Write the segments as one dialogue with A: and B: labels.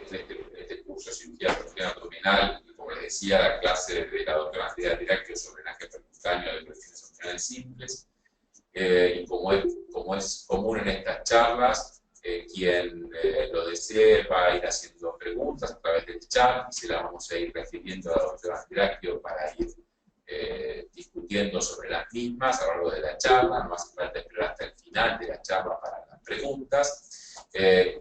A: en este curso de cirugía percutánea abdominal, y como les decía, la clase de la doctora Andrea Diracchio sobre drenaje percutáneo de cuestiones abdominales simples. Y como es común en estas charlas, quien lo desee va a ir haciendo preguntas a través del chat, se las vamos a ir refiriendo a la doctora Diracchio para ir discutiendo sobre las mismas a lo largo de la charla. No hace falta esperar hasta el final de la charla para las preguntas.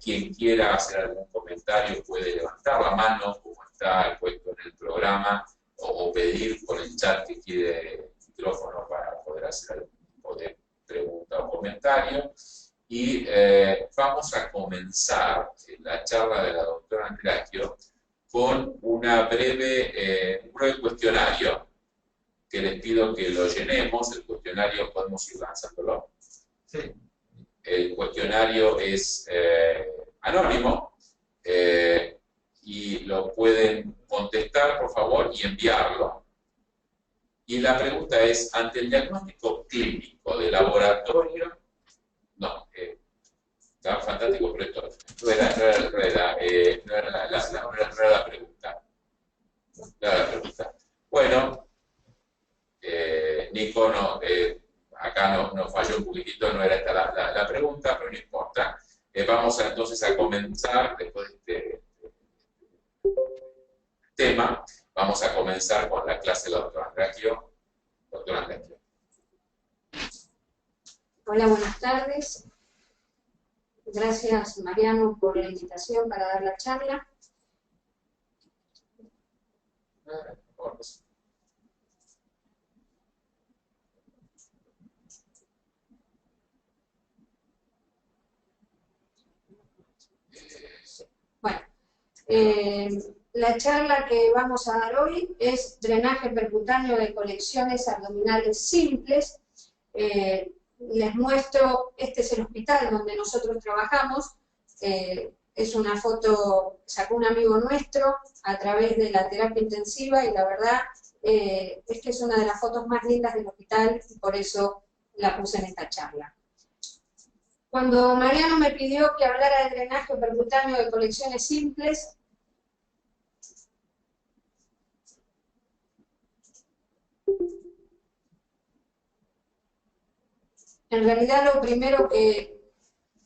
A: Quien quiera hacer algún comentario puede levantar la mano, como está puesto en el programa, o pedir por el chat que quiere el micrófono para poder hacer algún tipo de pregunta o comentario. Y vamos a comenzar la charla de la doctora Diracchio con un breve cuestionario que les pido que lo llenemos. El cuestionario podemos ir lanzándolo. Sí. El cuestionario es anónimo y lo pueden contestar, por favor, y enviarlo. Y la pregunta es, ante el diagnóstico clínico de laboratorio, no, está fantástico, pero esto no era la pregunta. No era la pregunta. Bueno, Nico acá nos falló un poquitito, no era esta la pregunta, pero no importa. Vamos entonces a comenzar, después de este tema, vamos a comenzar con la clase de la doctora Diracchio. Doctora Diracchio.
B: Hola, buenas tardes. Gracias, Mariano, por la invitación para dar la charla. Bueno, la charla que vamos a dar hoy es drenaje percutáneo de colecciones abdominales simples. Les muestro, este es el hospital donde nosotros trabajamos. Es una foto, sacó un amigo nuestro a través de la terapia intensiva, y la verdad es que es una de las fotos más lindas del hospital, y por eso la puse en esta charla. Cuando Mariano me pidió que hablara de drenaje percutáneo de colecciones simples, en realidad lo primero que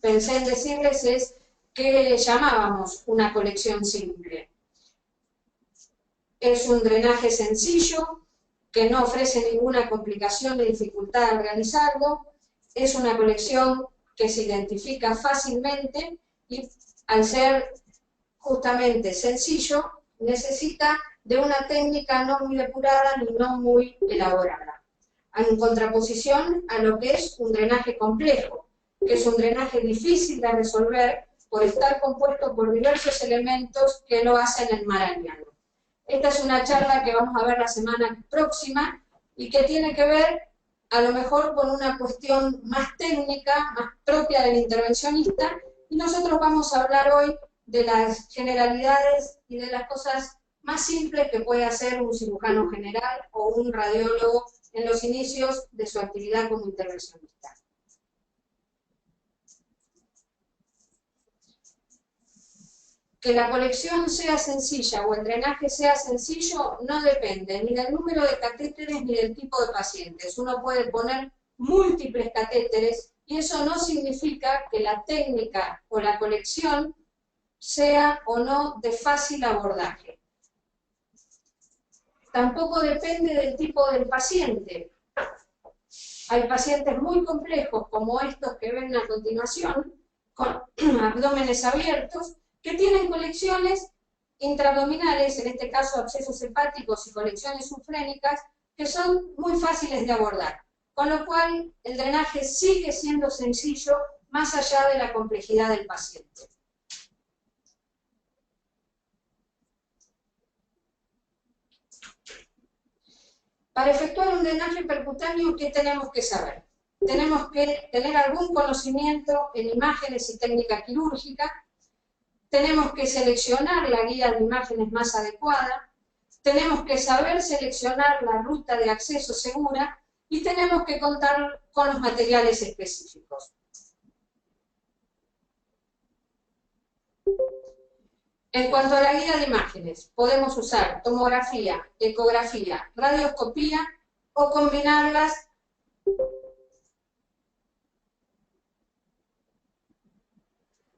B: pensé en decirles es qué llamábamos una colección simple. Es un drenaje sencillo, que no ofrece ninguna complicación ni dificultad al realizarlo. Es una colección que se identifica fácilmente y, al ser justamente sencillo, necesita de una técnica no muy depurada ni no muy elaborada, en contraposición a lo que es un drenaje complejo, que es un drenaje difícil de resolver por estar compuesto por diversos elementos que lo hacen enmarañado. Esta es una charla que vamos a ver la semana próxima y que tiene que ver a lo mejor con una cuestión más técnica, más propia del intervencionista, y nosotros vamos a hablar hoy de las generalidades y de las cosas más simples que puede hacer un cirujano general o un radiólogo en los inicios de su actividad como intervencionista. Que la colección sea sencilla o el drenaje sea sencillo no depende ni del número de catéteres ni del tipo de pacientes. Uno puede poner múltiples catéteres y eso no significa que la técnica o la colección sea o no de fácil abordaje. Tampoco depende del tipo del paciente. Hay pacientes muy complejos, como estos que ven a continuación, con abdómenes abiertos, que tienen colecciones intraabdominales, en este caso abscesos hepáticos y colecciones sufrénicas, que son muy fáciles de abordar, con lo cual el drenaje sigue siendo sencillo más allá de la complejidad del paciente. Para efectuar un drenaje percutáneo, ¿qué tenemos que saber? Tenemos que tener algún conocimiento en imágenes y técnica quirúrgica. Tenemos que seleccionar la guía de imágenes más adecuada, tenemos que saber seleccionar la ruta de acceso segura y tenemos que contar con los materiales específicos. En cuanto a la guía de imágenes, podemos usar tomografía, ecografía, radioscopía o combinarlas.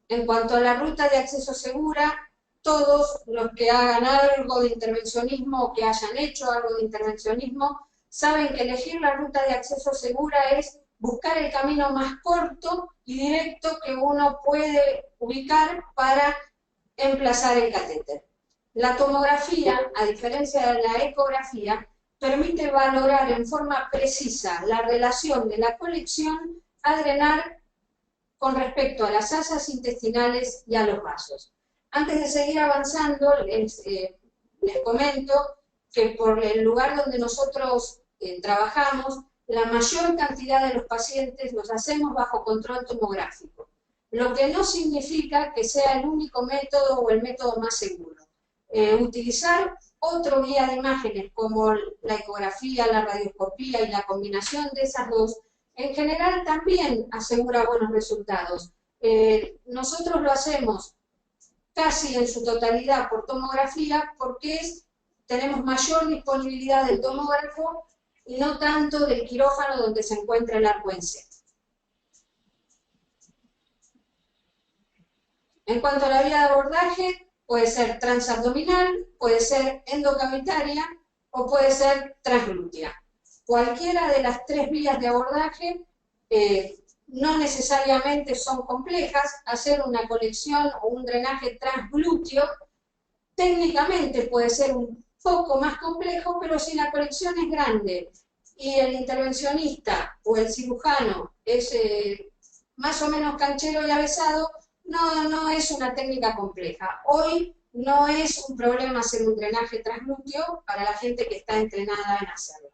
B: En cuanto a la ruta de acceso segura, todos los que hagan algo de intervencionismo o que hayan hecho algo de intervencionismo saben que elegir la ruta de acceso segura es buscar el camino más corto y directo que uno puede ubicar para emplazar el catéter. La tomografía, a diferencia de la ecografía, permite valorar en forma precisa la relación de la colección a drenar con respecto a las asas intestinales y a los vasos. Antes de seguir avanzando, les comento que por el lugar donde nosotros trabajamos, la mayor cantidad de los pacientes los hacemos bajo control tomográfico, lo que no significa que sea el único método o el método más seguro. Utilizar otro guía de imágenes como la ecografía, la radioscopía y la combinación de esas dos, en general también asegura buenos resultados. Nosotros lo hacemos casi en su totalidad por tomografía porque tenemos mayor disponibilidad del tomógrafo y no tanto del quirófano donde se encuentra el arco en C. En cuanto a la vía de abordaje, puede ser transabdominal, puede ser endocavitaria o puede ser transglútea. Cualquiera de las tres vías de abordaje no necesariamente son complejas. Hacer una colección o un drenaje transglúteo técnicamente puede ser un poco más complejo, pero si la colección es grande y el intervencionista o el cirujano es más o menos canchero y avesado, no es una técnica compleja. Hoy no es un problema hacer un drenaje transglúteo para la gente que está entrenada en hacerlo.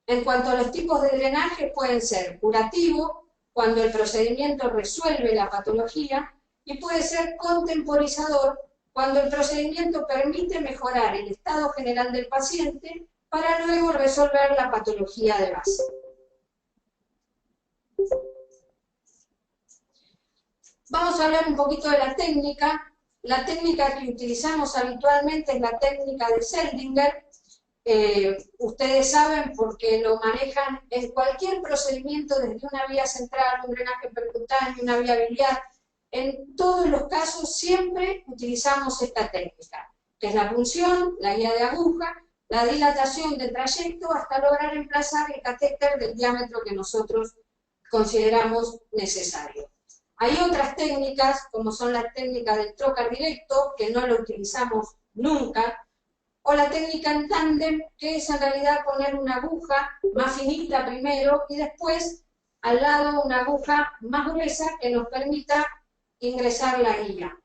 B: En cuanto a los tipos de drenaje, pueden ser curativo, cuando el procedimiento resuelve la patología, y puede ser contemporizador, cuando el procedimiento permite mejorar el estado general del paciente para luego resolver la patología de base. Vamos a hablar un poquito de la técnica. La técnica que utilizamos habitualmente es la técnica de Seldinger. Ustedes saben porque lo manejan en cualquier procedimiento, desde una vía central, un drenaje percutáneo, una vía biliar. En todos los casos siempre utilizamos esta técnica, que es la punción, la guía de aguja, la dilatación del trayecto hasta lograr emplazar el catéter del diámetro que nosotros consideramos necesario. Hay otras técnicas, como son las técnicas del trocar directo, que no lo utilizamos nunca, o la técnica en tándem, que es en realidad poner una aguja más finita primero y después al lado una aguja más gruesa que nos permita ingresar la guía.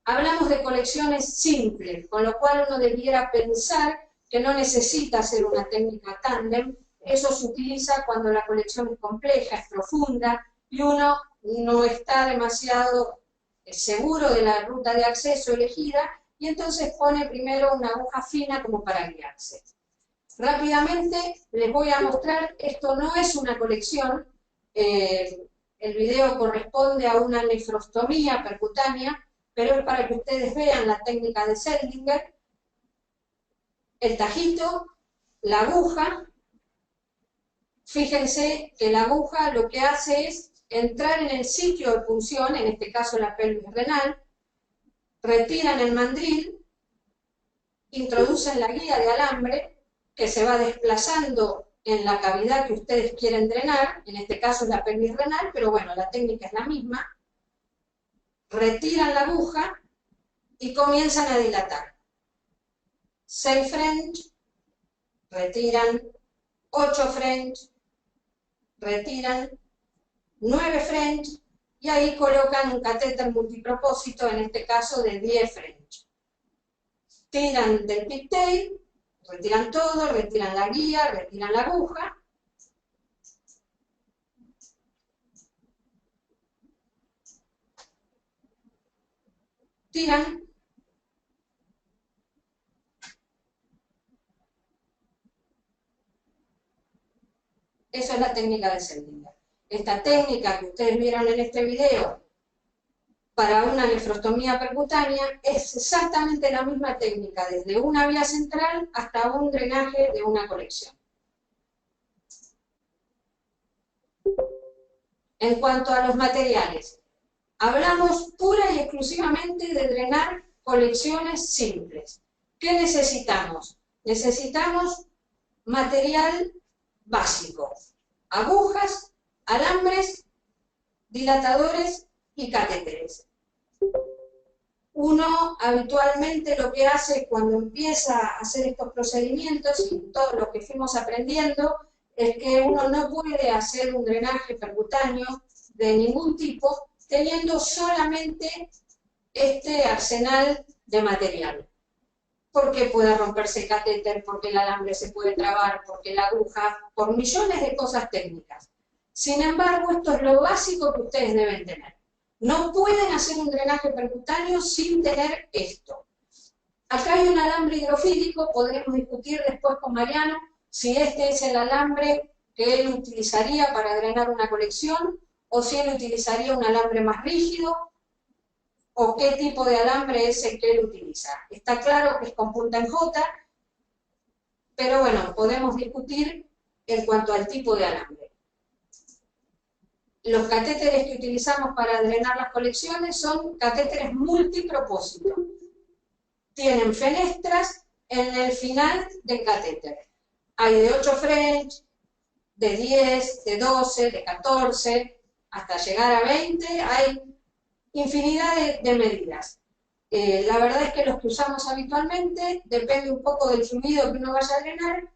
B: Hablamos de colecciones simples, con lo cual uno debiera pensar que no necesita hacer una técnica tándem. Eso se utiliza cuando la colección es compleja, es profunda, y uno no está demasiado seguro de la ruta de acceso elegida, y entonces pone primero una aguja fina como para guiarse. Rápidamente les voy a mostrar, esto no es una colección, el video corresponde a una nefrostomía percutánea, pero es para que ustedes vean la técnica de Seldinger. El tajito, la aguja, fíjense que la aguja lo que hace es entrar en el sitio de punción, en este caso la pelvis renal, retiran el mandril, introducen la guía de alambre, que se va desplazando en la cavidad que ustedes quieren drenar, en este caso es la pelvis renal, pero bueno, la técnica es la misma, retiran la aguja y comienzan a dilatar. 6 French, retiran, 8 French, retiran, 9 French, y ahí colocan un catéter multipropósito, en este caso de 10 French. Tiran del pigtail, retiran todo, retiran la guía, retiran la aguja, tiran, eso es la técnica de Seldinger. esta técnica que ustedes vieron en este video para una nefrostomía percutánea es exactamente la misma técnica, desde una vía central hasta un drenaje de una colección. En cuanto a los materiales, hablamos pura y exclusivamente de drenar colecciones simples. ¿Qué necesitamos? Necesitamos material básico, agujas, alambres, dilatadores y catéteres. Uno habitualmente lo que hace cuando empieza a hacer estos procedimientos, y todo lo que fuimos aprendiendo, es que uno no puede hacer un drenaje percutáneo de ningún tipo teniendo solamente este arsenal de material. Porque puede romperse el catéter, porque el alambre se puede trabar, porque la aguja, por millones de cosas técnicas. Sin embargo, esto es lo básico que ustedes deben tener. No pueden hacer un drenaje percutáneo sin tener esto. Acá hay un alambre hidrofílico, podremos discutir después con Mariano si este es el alambre que él utilizaría para drenar una colección, o si él utilizaría un alambre más rígido, o qué tipo de alambre es el que él utiliza. Está claro que es con punta en J, pero bueno, podemos discutir en cuanto al tipo de alambre. Los catéteres que utilizamos para drenar las colecciones son catéteres multipropósito. Tienen fenestras en el final del catéter. Hay de 8 French, de 10, de 12, de 14, hasta llegar a 20, hay infinidad de medidas. La verdad es que los que usamos habitualmente depende un poco del fluido que uno vaya a drenar,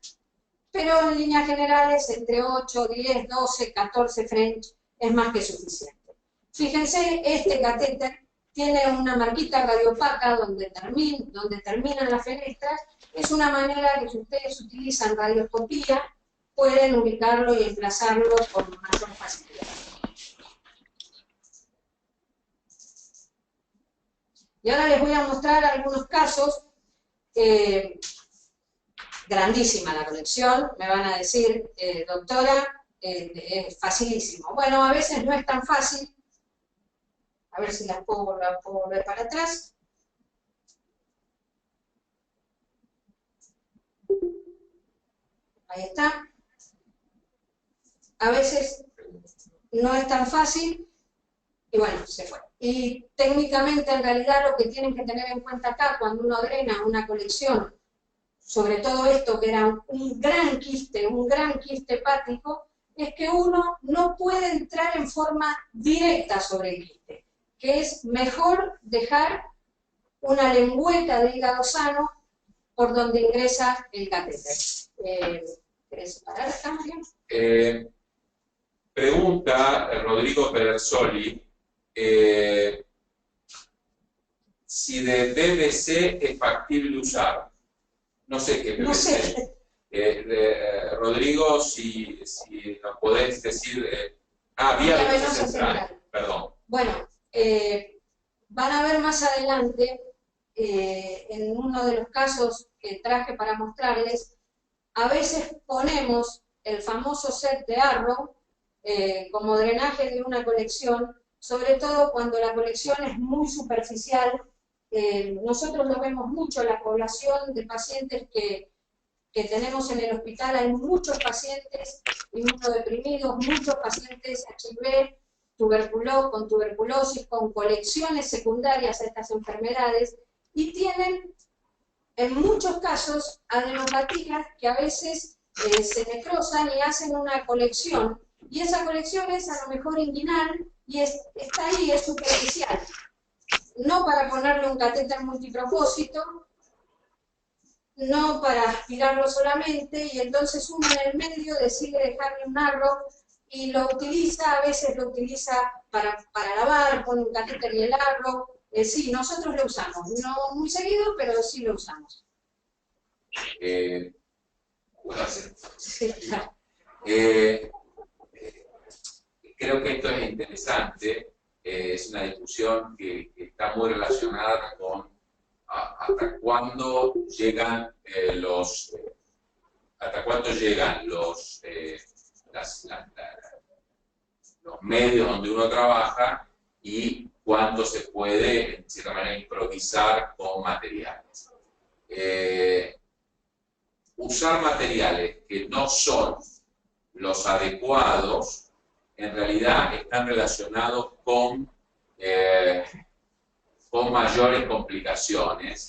B: pero en líneas generales entre 8, 10, 12, 14 French es más que suficiente. Fíjense, este catéter tiene una marquita radiopaca donde terminan las fenestras. Es una manera que si ustedes utilizan radioscopía pueden ubicarlo y emplazarlo con mayor facilidad. Y ahora les voy a mostrar algunos casos. Grandísima la colección, me van a decir, doctora, es facilísimo. Bueno, a veces no es tan fácil. A ver si las puedo volver para atrás. Ahí está. A veces no es tan fácil y bueno, se fue. Y técnicamente, en realidad, lo que tienen que tener en cuenta acá, cuando uno drena una colección, sobre todo esto que era un gran quiste hepático, es que uno no puede entrar en forma directa sobre el quiste, que es mejor dejar una lengüeta de hígado sano por donde ingresa el catéter. ¿Querés parar acá, Mariano?
A: Pregunta Rodrigo Pedersoli si de DBC es factible usar. No sé qué
B: No sé.
A: Rodrigo, si nos podés decir... vía venosa central. Perdón.
B: Bueno, van a ver más adelante, en uno de los casos que traje para mostrarles, a veces ponemos el famoso set de Arrow como drenaje de una colección, sobre todo cuando la colección es muy superficial. Nosotros lo vemos mucho en la población de pacientes que tenemos en el hospital. Hay muchos pacientes inmunodeprimidos, muchos pacientes HIV, con tuberculosis, con colecciones secundarias a estas enfermedades, y tienen en muchos casos adenopatías que a veces se necrosan y hacen una colección, y esa colección es a lo mejor inguinal y está ahí, es superficial. No para ponerle un catéter multipropósito, no para aspirarlo solamente, y entonces uno en el medio decide dejarle un Arrow y lo utiliza, a veces lo utiliza para lavar, pone un catéter y el Arrow. Sí, nosotros lo usamos, no muy seguido, pero sí lo usamos.
A: ¿Puedo hacer?
B: Sí, claro.
A: Creo que esto es interesante, es una discusión que está muy relacionada con hasta cuándo llegan los medios donde uno trabaja y cuánto se puede, en cierta manera, improvisar con materiales. Usar materiales que no son los adecuados, en realidad están relacionados con mayores complicaciones,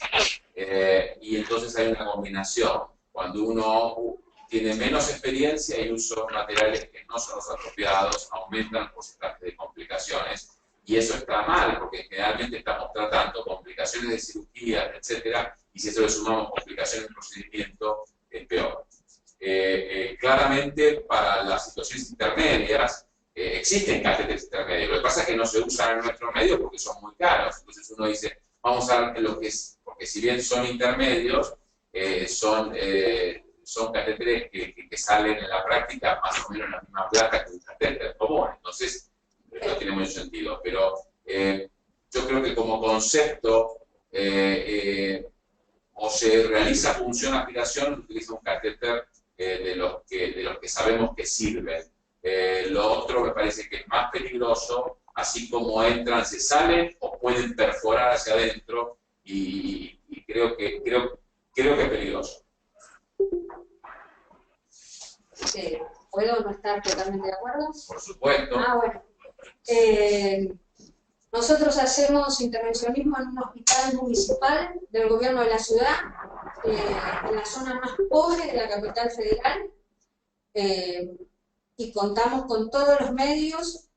A: y entonces hay una combinación. Cuando uno tiene menos experiencia y usa materiales que no son los apropiados, aumentan el porcentaje de complicaciones, y eso está mal, porque generalmente estamos tratando complicaciones de cirugía, etcétera, y si eso le sumamos complicaciones del procedimiento, es peor. Claramente, para las situaciones intermedias, existen catéteres intermedios. Lo que pasa es que no se usan en nuestro medio porque son muy caros. Entonces uno dice, vamos a ver lo que es, porque si bien son intermedios, son catéteres que salen en la práctica más o menos en la misma plata que un catéter común. Entonces, no tiene mucho sentido. Pero yo creo que como concepto, o se realiza función aplicación, utiliza un catéter de los que sabemos que sirven. Lo otro me parece que es más peligroso, así como entran, se salen o pueden perforar hacia adentro, y creo que es peligroso.
B: ¿Puedo no estar totalmente de acuerdo?
A: Por supuesto.
B: Bueno. Nosotros hacemos intervencionismo en un hospital municipal del gobierno de la ciudad, en la zona más pobre de la capital federal, y contamos con todos los medios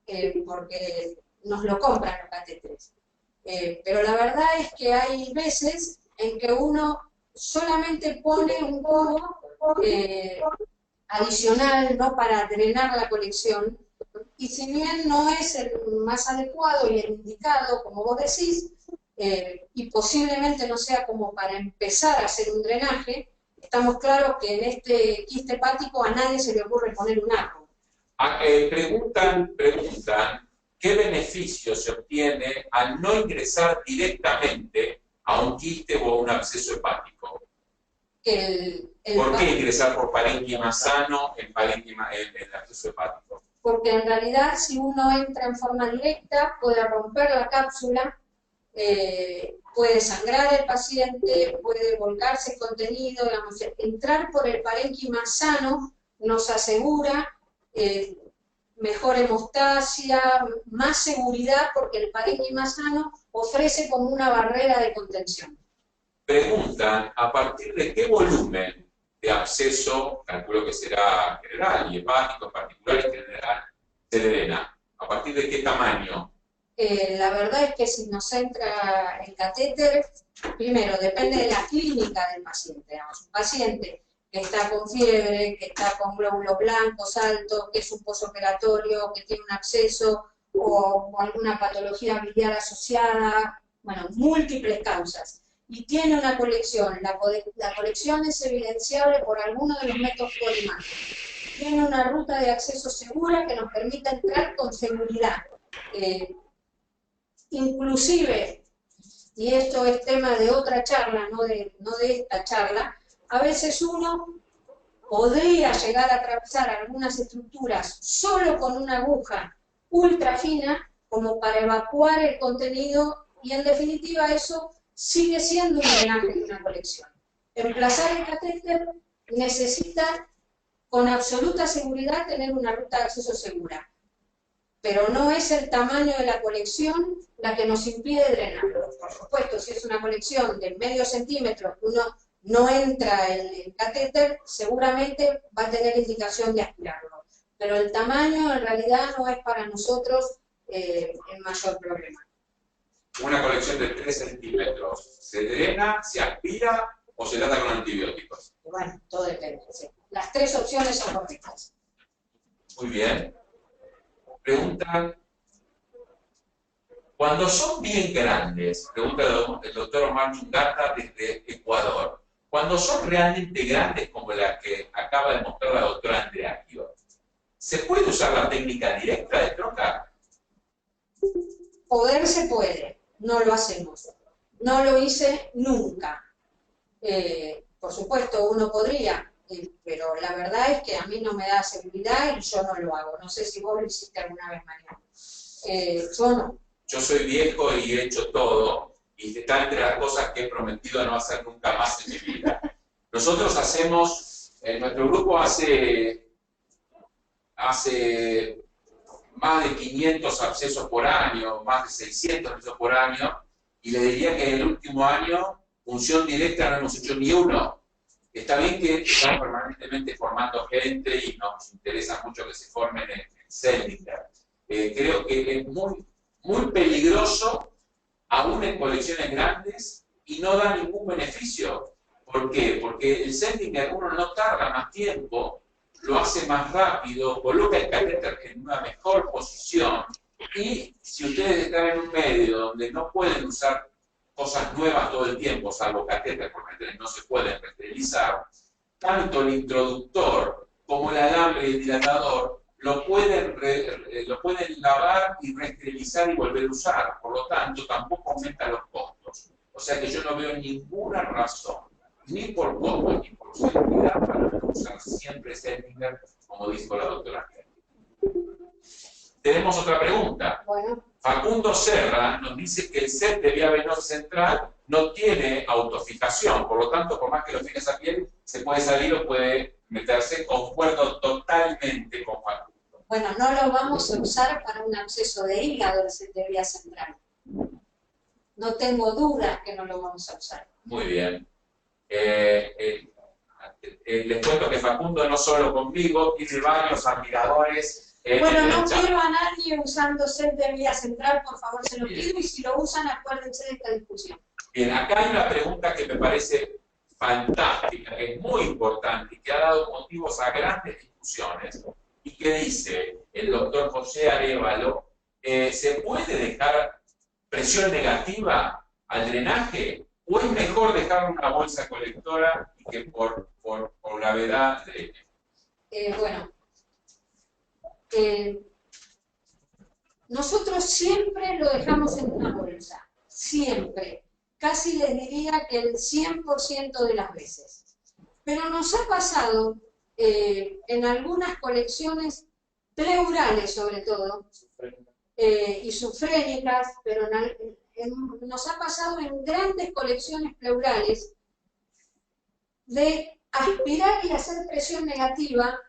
B: porque nos lo compran los catéteres. Pero la verdad es que hay veces en que uno solamente pone un cubo adicional, ¿no?, para drenar la colección, y si bien no es el más adecuado y el indicado, como vos decís, y posiblemente no sea como para empezar a hacer un drenaje, estamos claros que en este quiste hepático a nadie se le ocurre poner un arco.
A: Preguntan qué beneficio se obtiene al no ingresar directamente a un quiste o a un absceso hepático. ¿Por qué ingresar por parénquima sano en el absceso hepático?
B: Porque en realidad si uno entra en forma directa puede romper la cápsula, puede sangrar el paciente, puede volcarse el contenido, digamos, entrar por el parénquima sano nos asegura mejor hemostasia, más seguridad, porque el parénquima sano ofrece como una barrera de contención.
A: Preguntan, ¿a partir de qué volumen de absceso, calculo que será general y hepático en particular y general, se drena? ¿A partir de qué tamaño?
B: La verdad es que si nos entra el catéter, primero depende de la clínica del paciente. Digamos, un paciente que está con fiebre, que está con glóbulos blancos altos, que es un posoperatorio, que tiene un absceso o alguna patología biliar asociada, bueno, múltiples causas, y tiene una colección, la colección es evidenciable por alguno de los métodos polimáticos, tiene una ruta de acceso segura que nos permite entrar con seguridad. Inclusive, y esto es tema de otra charla, no de esta charla, a veces uno podría llegar a atravesar algunas estructuras solo con una aguja ultra fina, como para evacuar el contenido, y en definitiva eso sigue siendo un drenaje de una colección. Emplazar el catéter necesita con absoluta seguridad tener una ruta de acceso segura, pero no es el tamaño de la colección la que nos impide drenarlo. Por supuesto, si es una colección de medio centímetro, uno no entra el catéter, seguramente va a tener indicación de aspirarlo. Pero el tamaño en realidad no es para nosotros el mayor problema.
A: Una colección de 3 centímetros, ¿se drena, se aspira o se trata con antibióticos?
B: Bueno, todo depende. Sí. Las 3 opciones son correctas.
A: Muy bien. Preguntan, cuando son bien grandes, pregunta el doctor Omar Chungata desde Ecuador, cuando son realmente grandes como la que acaba de mostrar la doctora Andrea Kior, ¿se puede usar la técnica directa de trocar?
B: Poder se puede, no lo hacemos. No lo hice nunca. Por supuesto, uno podría pero la verdad es que a mí no me da seguridad y yo no lo hago. No sé si vos lo hiciste alguna vez, Mariano. Yo no.
A: Yo soy viejo y he hecho todo, y está entre las cosas que he prometido no hacer nunca más en mi vida. Nosotros hacemos, nuestro grupo hace más de 500 accesos por año, más de 600 accesos por año, y le diría que en el último año, función directa no hemos hecho ni uno. Está bien que estamos permanentemente formando gente y nos interesa mucho que se formen en Seldinger. Creo que es muy peligroso, aún en colecciones grandes, y no da ningún beneficio. ¿Por qué? Porque el Seldinger uno no tarda más tiempo, lo hace más rápido, coloca el catéter en una mejor posición, y si ustedes están en un medio donde no pueden usar cosas nuevas todo el tiempo, salvo catéter, porque no se pueden esterilizar, tanto el introductor como el alambre y el dilatador lo pueden lavar y reesterilizar y volver a usar. Por lo tanto, tampoco aumenta los costos. O sea que yo no veo ninguna razón, ni por costo ni por seguridad, para no usar siempre Seldinger, como dijo la doctora. Tenemos otra pregunta.
B: Bueno.
A: Facundo Serra nos dice que el set de vía venosa central no tiene autofijación, por lo tanto, por más que lo fijes a piel, se puede salir o puede meterse. Concuerdo totalmente con Facundo.
B: Bueno, no lo vamos a usar para un absceso de hígado el set de vía central. No tengo dudas que no lo vamos a usar.
A: Muy bien. Les cuento que Facundo no solo conmigo, tiene varios admiradores.
B: Bueno, no quiero a nadie usando set de vía central, por favor, se lo pido, y si lo usan, acuérdense de esta discusión.
A: Bien, acá hay una pregunta que me parece fantástica, que es muy importante y que ha dado motivos a grandes discusiones, y que dice el doctor José Arévalo: ¿se puede dejar presión negativa al drenaje? ¿O es mejor dejar una bolsa colectora y que por gravedad drene?
B: Bueno, nosotros siempre lo dejamos en una bolsa, siempre. Casi les diría que el 100% de las veces. Pero nos ha pasado en algunas colecciones pleurales, sobre todo, y sufrénicas, pero nos ha pasado en grandes colecciones pleurales de aspirar y hacer presión negativa,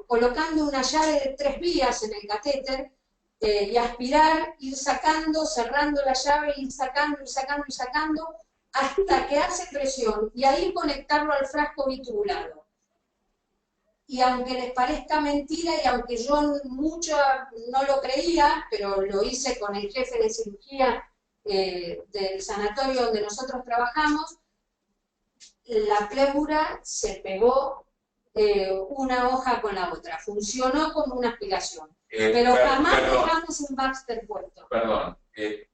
B: colocando una llave de 3 vías en el catéter, y aspirar, ir sacando, cerrando la llave, ir sacando, hasta que hace presión, y ahí conectarlo al frasco bitubulado. Y aunque les parezca mentira, y aunque yo mucho no lo creía, pero lo hice con el jefe de cirugía del sanatorio donde nosotros trabajamos, la pleura se pegó una hoja con la otra, funcionó como una aspiración, pero jamás dejamos un Baxter puesto.
A: Perdón,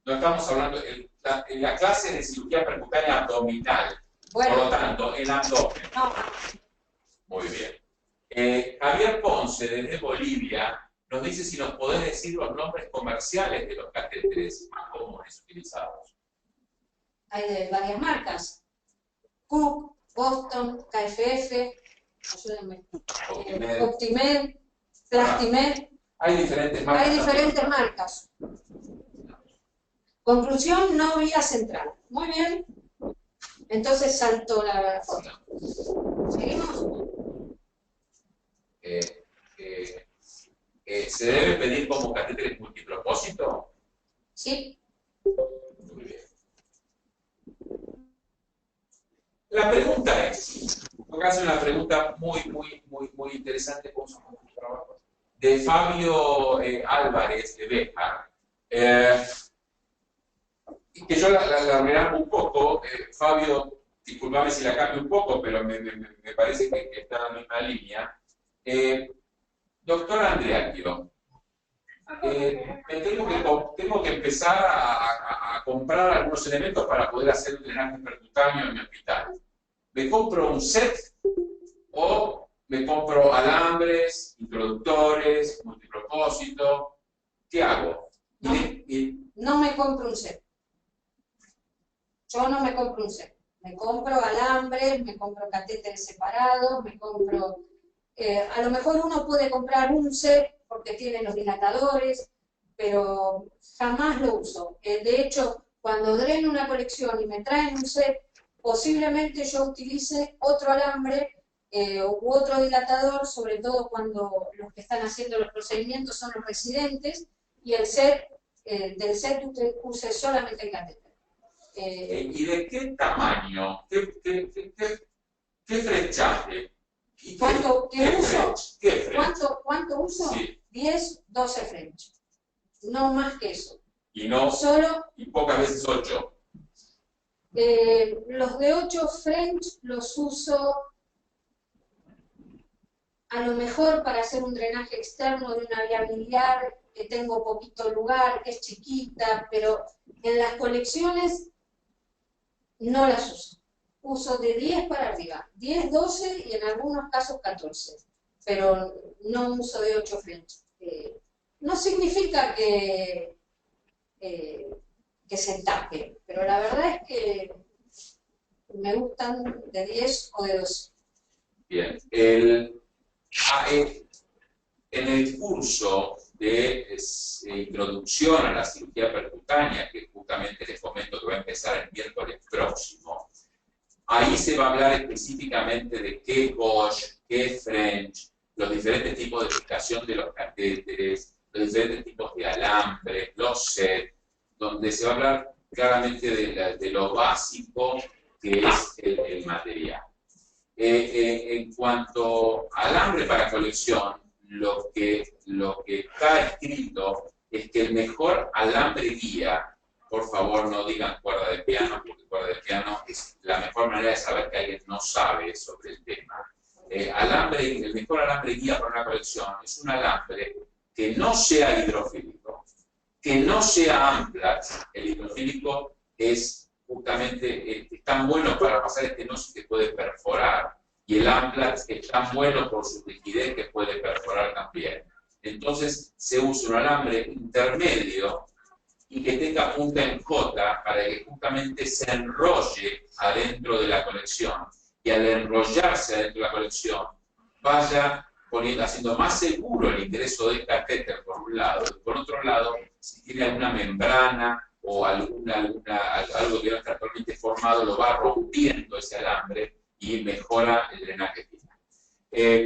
A: no estamos hablando, en la clase de cirugía percutánea abdominal, bueno, por lo tanto, el abdomen.
B: No.
A: Muy bien. Javier Ponce, desde Bolivia, nos dice si nos podés decir los nombres comerciales de los catéteres más comunes utilizados.
B: Hay de varias marcas: Cook, Boston, KFF, ayúdenme, Optimed, Plastimed.
A: Hay diferentes marcas.
B: Hay diferentes marcas. Conclusión: no vía central. Muy bien. Entonces salto la foto. ¿Seguimos?
A: ¿Se debe pedir como catéteres multipropósito?
B: Sí.
A: Muy bien. La pregunta es, acá hace una pregunta muy interesante con su trabajo, de Fabio Álvarez de Beja, y que yo la rearmo un poco. Fabio, disculpame si la cambio un poco, pero me parece que está en la misma línea. Doctor Andreacchio, tengo que empezar a comprar algunos elementos para poder hacer un drenaje percutáneo en mi hospital. ¿Me compro un set o me compro alambres, introductores, multipropósito? ¿Qué hago?
B: No me compro un set. Yo no me compro un set. Me compro alambres, me compro catéteres separados, me compro... a lo mejor uno puede comprar un set porque tiene los dilatadores, pero jamás lo uso. De hecho, cuando dreno una colección y me traen un set, posiblemente yo utilice otro alambre u otro dilatador, sobre todo cuando los que están haciendo los procedimientos son los residentes, y el set, del set use solamente el catéter.
A: ¿Y de qué tamaño? ¿Qué flechaje?
B: ¿Cuánto uso?
A: ¿Qué French?
B: ¿Cuánto uso?
A: Sí.
B: 10, 12 French. No más que eso.
A: Y no,
B: solo,
A: y pocas veces 8.
B: Los de 8 French los uso a lo mejor para hacer un drenaje externo de una vía biliar, que tengo poquito lugar, que es chiquita, pero en las colecciones no las uso. Uso de 10 para arriba, 10, 12 y en algunos casos 14, pero no uso de 8 French. No significa que se tape, pero la verdad es que me gustan de 10 o de 12.
A: Bien, en el curso de introducción a la cirugía percutánea, que justamente les comento que va a empezar el miércoles próximo, ahí se va a hablar específicamente de qué gauche, qué French, los diferentes tipos de fijación de los catéteres, los diferentes tipos de alambre, los sets, donde se va a hablar claramente de lo básico que es el material. En cuanto al alambre para colección, lo que está escrito es que el mejor alambre guía, por favor no digan cuerda de piano, porque cuerda de piano es la mejor manera de saber que alguien no sabe sobre el tema. El mejor alambre guía para una colección es un alambre que no sea hidrofílico, que no sea amplax. El hidrofílico es justamente tan bueno para pasar estenosis que puede perforar, y el amplax es tan bueno por su rigidez que puede perforar también. Entonces se usa un alambre intermedio y que tenga punta en J para que justamente se enrolle adentro de la colección, y al enrollarse adentro de la colección vaya haciendo más seguro el ingreso del catéter por un lado, y por otro lado, si tiene alguna membrana o algo que no está actualmente formado, lo va rompiendo ese alambre y mejora el drenaje final.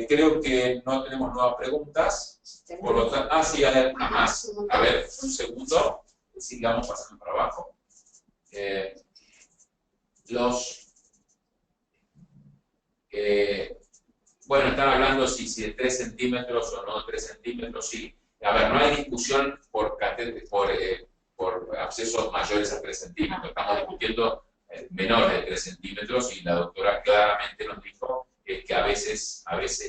A: Creo que no tenemos nuevas preguntas. Por lo tanto, sí, hay alguna más. A ver, un segundo. Sigamos pasando para abajo. Bueno, están hablando si de 3 centímetros o no 3 centímetros, sí. A ver, no hay discusión por abscesos mayores a 3 centímetros. Estamos discutiendo menores de 3 centímetros, y la doctora claramente nos dijo que a veces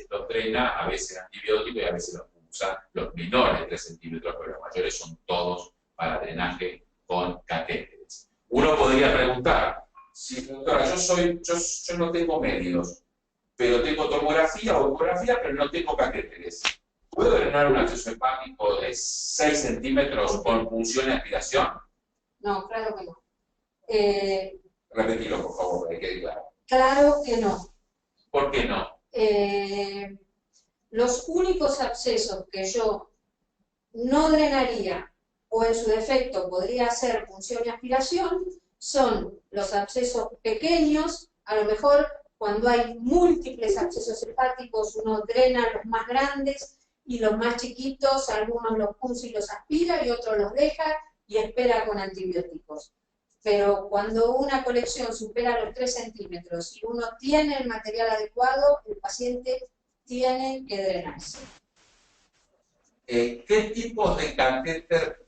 A: los drena, a veces antibiótico y a veces los usa los menores de 3 centímetros, pero los mayores son todos para drenaje con catéteres. Uno podría preguntar, si doctora, yo no tengo medios, pero tengo tomografía o ecografía, pero no tengo catéteres. ¿Puedo drenar un acceso hepático de 6 centímetros con punción y aspiración?
B: No, claro que no.
A: Repetilo, por favor, que quede claro.
B: Claro que no.
A: ¿Por qué no?
B: Los únicos abscesos que yo no drenaría, o en su defecto podría hacer punción y aspiración, son los abscesos pequeños. A lo mejor cuando hay múltiples abscesos hepáticos uno drena los más grandes, y los más chiquitos algunos los punza y los aspira y otros los deja y espera con antibióticos. Pero cuando una colección supera los 3 centímetros y uno tiene el material adecuado, el paciente tiene que drenarse.
A: ¿Qué tipo de catéter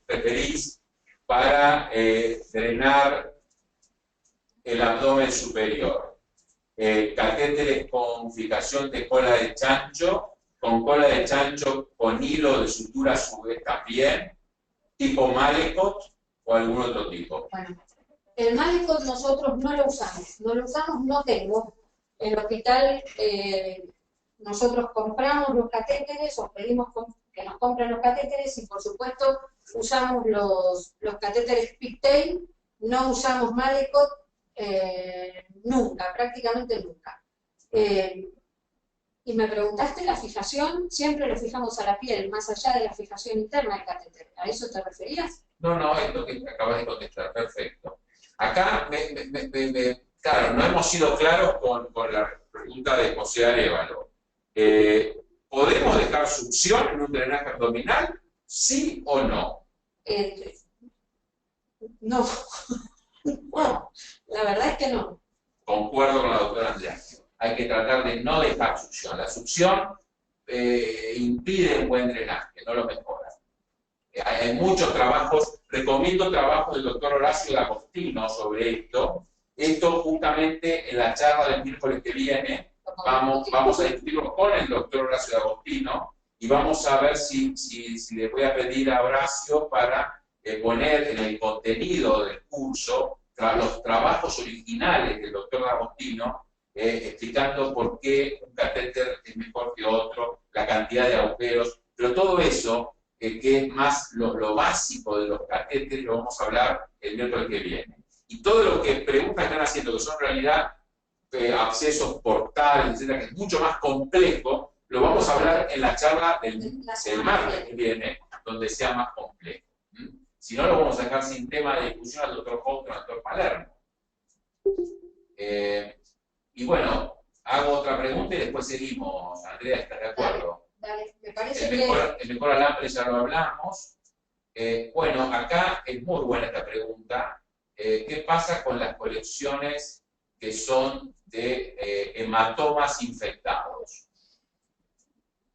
A: preferís para drenar el abdomen superior? Catéteres con fijación de cola de chancho, con hilo de sutura a su vez también, tipo Malecot o algún otro tipo.
B: Bueno, el Malecot nosotros no lo usamos, no tengo. En el hospital nosotros compramos los catéteres o pedimos que nos compren los catéteres, y por supuesto usamos los catéteres Pigtail no usamos Mallecot nunca, prácticamente nunca. Y me preguntaste la fijación, siempre lo fijamos a la piel, más allá de la fijación interna del catéter. ¿A eso te referías?
A: No, es lo que acabas de contestar, perfecto. Acá, claro, no hemos sido claros con la pregunta de José Arévalo. ¿Podemos dejar succión en un drenaje abdominal? ¿Sí o no?
B: No. Bueno, la verdad es que no.
A: Concuerdo con la doctora Andrea. Hay que tratar de no dejar succión. La succión impide un buen drenaje, no lo mejora. Hay muchos trabajos, recomiendo trabajos del doctor Horacio D'Agostino sobre esto. Esto justamente en la charla del miércoles que viene vamos a discutirlo con el doctor Horacio D'Agostino y vamos a ver si le voy a pedir a Horacio para poner en el contenido del curso los trabajos originales del doctor D'Agostino explicando por qué un catéter es mejor que otro, la cantidad de agujeros, pero todo eso que es más lo básico de los catéteres, lo vamos a hablar el miércoles que viene. Y todo lo que preguntas están haciendo, que son en realidad accesos portales, etcétera, que es mucho más complejo, lo vamos a hablar en la charla del martes que viene, donde sea más complejo. Si no, lo vamos a dejar sin tema de discusión al doctor Couto, al doctor Palermo. Y bueno, hago otra pregunta y después seguimos. Andrea, ¿estás de acuerdo?
B: Dale, me parece
A: el mejor alambre ya lo hablamos. Bueno, acá es muy buena esta pregunta. ¿Qué pasa con las colecciones que son de hematomas infectados?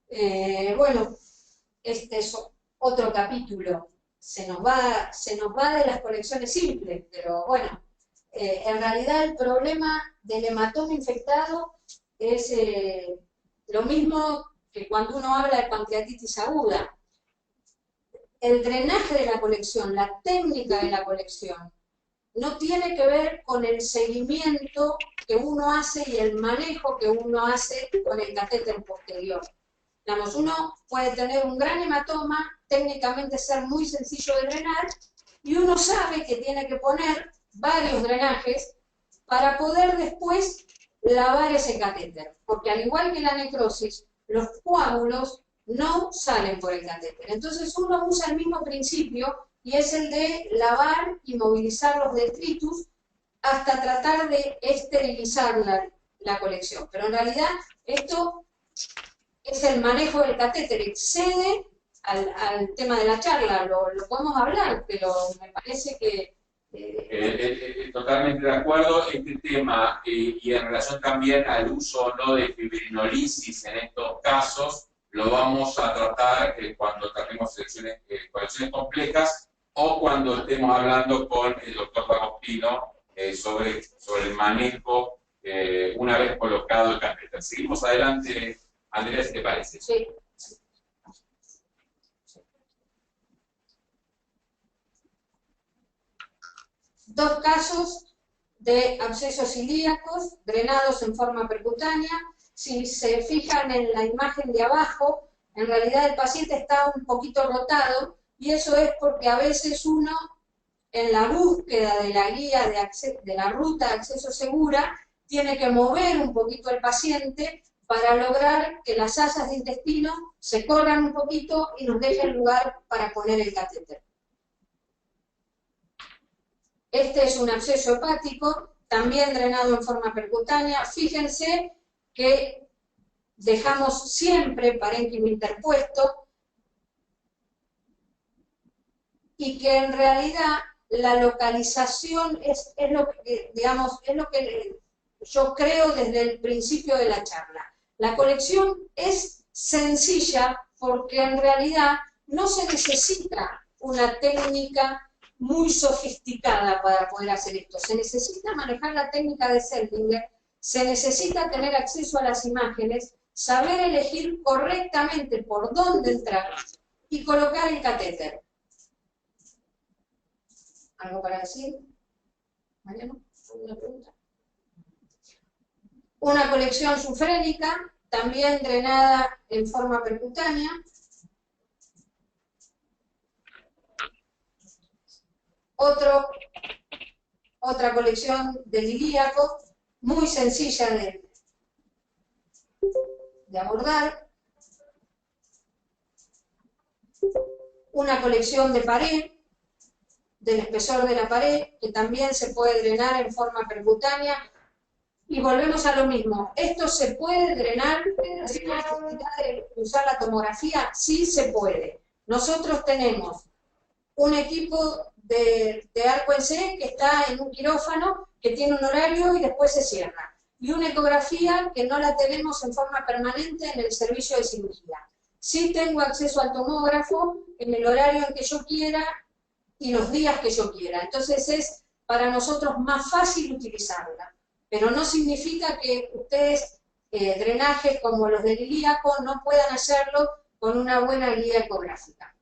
B: Bueno, este es otro capítulo. Se nos va de las colecciones simples, pero bueno, en realidad el problema del hematoma infectado es lo mismo que cuando uno habla de pancreatitis aguda. El drenaje de la colección, la técnica de la colección, no tiene que ver con el seguimiento que uno hace y el manejo que uno hace con el catéter posterior. Digamos, uno puede tener un gran hematoma, técnicamente ser muy sencillo de drenar, y uno sabe que tiene que poner varios drenajes para poder después lavar ese catéter, porque al igual que la necrosis, los coágulos no salen por el catéter. Entonces uno usa el mismo principio y es el de lavar y movilizar los detritus hasta tratar de esterilizar la colección. Pero en realidad esto es el manejo del catéter, excede al tema de la charla, lo podemos hablar, pero me parece que...
A: Totalmente de acuerdo, este tema y en relación también al uso o no de fibrinolisis en estos casos, lo vamos a tratar cuando tratemos colecciones complejas o cuando estemos hablando con el doctor D'Agostino sobre el manejo una vez colocado el catéter. Seguimos adelante, Andrea, si te parece.
B: Sí. Dos casos de abscesos ilíacos drenados en forma percutánea. Si se fijan en la imagen de abajo, en realidad el paciente está un poquito rotado y eso es porque a veces uno, en la búsqueda de la guía de la ruta de acceso segura, tiene que mover un poquito al paciente para lograr que las asas de intestino se corran un poquito y nos dejen lugar para poner el catéter. Este es un absceso hepático, también drenado en forma percutánea. Fíjense que dejamos siempre parénquima interpuesto y que en realidad la localización es lo que, digamos, es lo que yo creo desde el principio de la charla. La colección es sencilla porque en realidad no se necesita una técnica muy sofisticada para poder hacer esto. Se necesita manejar la técnica de Seldinger, se necesita tener acceso a las imágenes, saber elegir correctamente por dónde entrar y colocar el catéter. ¿Algo para decir? ¿Mariano? ¿Alguna pregunta? Una colección sufrénica, también drenada en forma percutánea. Otro otra colección del ilíaco, muy sencilla de abordar. Una colección de pared, del espesor de la pared, que también se puede drenar en forma percutánea. Y volvemos a lo mismo, ¿esto se puede drenar sin necesidad de usar la tomografía? Sí se puede. Nosotros tenemos un equipo de arco en C que está en un quirófano, que tiene un horario y después se cierra. Y una ecografía que no la tenemos en forma permanente en el servicio de cirugía. Sí tengo acceso al tomógrafo en el horario en que yo quiera y los días que yo quiera. Entonces es para nosotros más fácil utilizarla. Pero no significa que ustedes, drenajes como los del ilíaco, no puedan hacerlo con una buena guía ecográfica.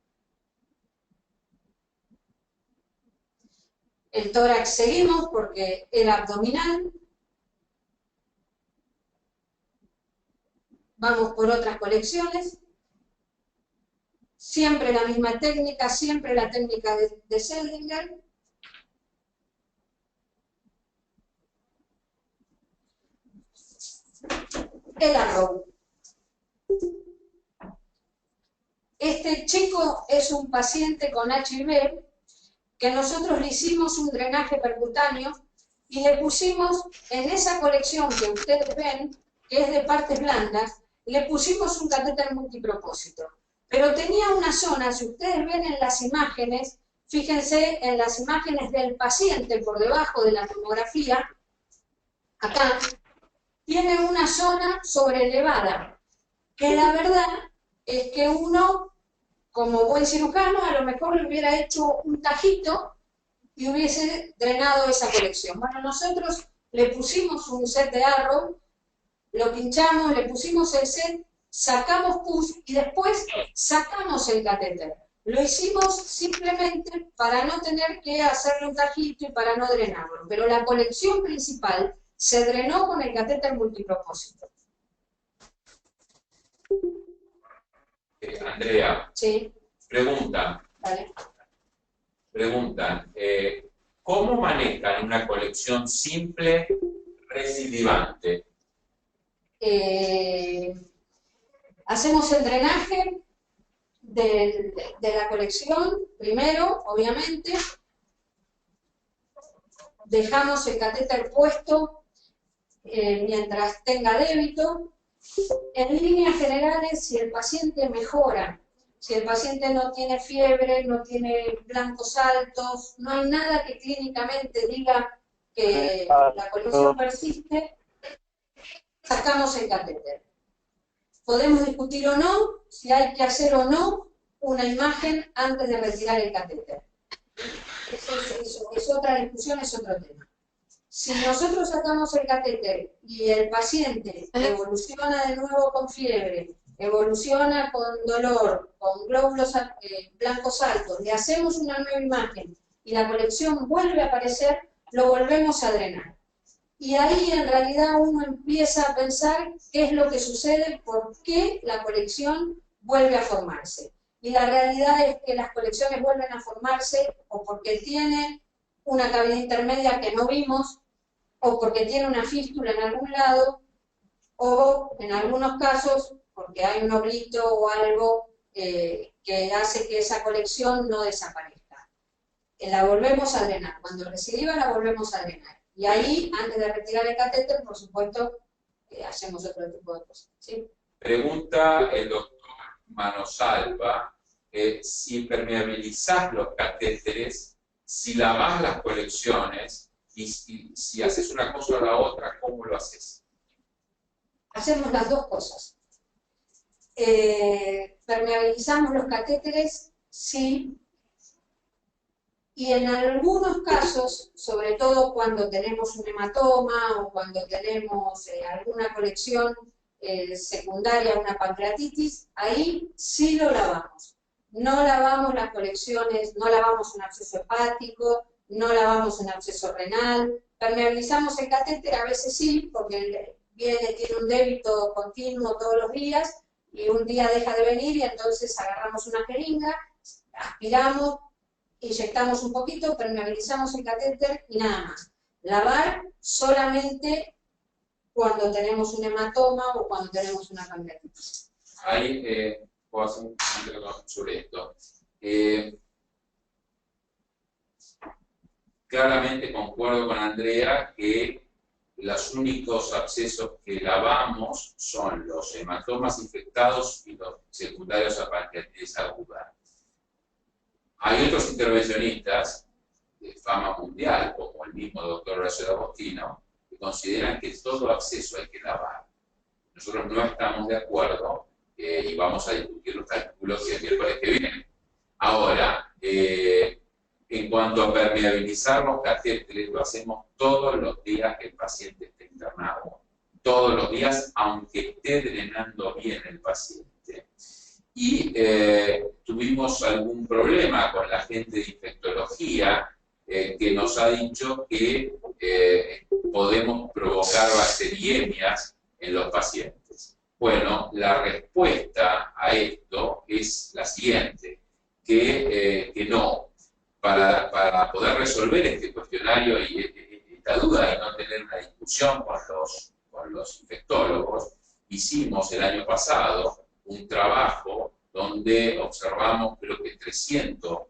B: El tórax seguimos porque era abdominal. Vamos por otras colecciones. Siempre la misma técnica, siempre la técnica de Seldinger. El Arrow. Este chico es un paciente con HIV que nosotros le hicimos un drenaje percutáneo y le pusimos en esa colección que ustedes ven, que es de partes blandas, le pusimos un catéter multipropósito. Pero tenía una zona, si ustedes ven en las imágenes, fíjense en las imágenes del paciente por debajo de la tomografía, acá, tiene una zona sobrelevada, que la verdad es que uno, como buen cirujano, a lo mejor le hubiera hecho un tajito y hubiese drenado esa colección. Bueno, nosotros le pusimos un set de Arrow, lo pinchamos, le pusimos el set, sacamos pus y después sacamos el catéter. Lo hicimos simplemente para no tener que hacerle un tajito y para no drenarlo, pero la colección principal se drenó con el catéter multipropósito.
A: Andrea,
B: Sí.
A: preguntan,
B: Vale.
A: ¿cómo manejan una colección simple recidivante?
B: Hacemos el drenaje de la colección, primero, obviamente. Dejamos el catéter puesto mientras tenga débito. En líneas generales, si el paciente mejora, si el paciente no tiene fiebre, no tiene blancos altos, no hay nada que clínicamente diga que la colección persiste, sacamos el catéter. Podemos discutir o no si hay que hacer o no una imagen antes de retirar el catéter. Es otra discusión, es otro tema. Si nosotros sacamos el catéter y el paciente evoluciona de nuevo con fiebre, evoluciona con dolor, con glóbulos blancos altos, le hacemos una nueva imagen y la colección vuelve a aparecer, lo volvemos a drenar. Y ahí en realidad uno empieza a pensar qué es lo que sucede, por qué la colección vuelve a formarse. Y la realidad es que las colecciones vuelven a formarse o porque tiene una cavidad intermedia que no vimos, o porque tiene una fístula en algún lado, o en algunos casos porque hay un oblito o algo que hace que esa colección no desaparezca. La volvemos a drenar. Cuando recidiva la volvemos a drenar. Y ahí, antes de retirar el catéter, por supuesto, hacemos otro tipo de cosas. ¿Sí?
A: Pregunta el doctor Manosalva, si impermeabilizás los catéteres, si lavás las colecciones, y si haces una cosa o la otra, ¿cómo lo haces?
B: Hacemos las dos cosas. Permeabilizamos los catéteres, sí. Y en algunos casos, sobre todo cuando tenemos un hematoma o cuando tenemos alguna colección secundaria, una pancreatitis, ahí sí lo lavamos. No lavamos las colecciones, no lavamos un absceso hepático, no lavamos un absceso renal, permeabilizamos el catéter, a veces sí, porque tiene un débito continuo todos los días, y un día deja de venir y entonces agarramos una jeringa, aspiramos, inyectamos un poquito, permeabilizamos el catéter y nada más. Lavar solamente cuando tenemos un hematoma o cuando tenemos una pancreatitis.
A: Ahí puedo hacer un comentario sobre esto. Claramente concuerdo con Andrea que los únicos abscesos que lavamos son los hematomas infectados y los secundarios a pancreatitis aguda. Hay otros intervencionistas de fama mundial, como el mismo doctor Horacio D'Agostino, que consideran que todo absceso hay que lavar. Nosotros no estamos de acuerdo y vamos a discutir los cálculos el miércoles que viene. Ahora, en cuanto a permeabilizar los catéteres, lo hacemos todos los días que el paciente esté internado. Todos los días, aunque esté drenando bien el paciente. Y tuvimos algún problema con la gente de infectología que nos ha dicho que podemos provocar bacteriemias en los pacientes. Bueno, la respuesta a esto es la siguiente, que no. Para poder resolver este cuestionario y esta duda y no tener una discusión con los infectólogos, hicimos el año pasado un trabajo donde observamos creo que 300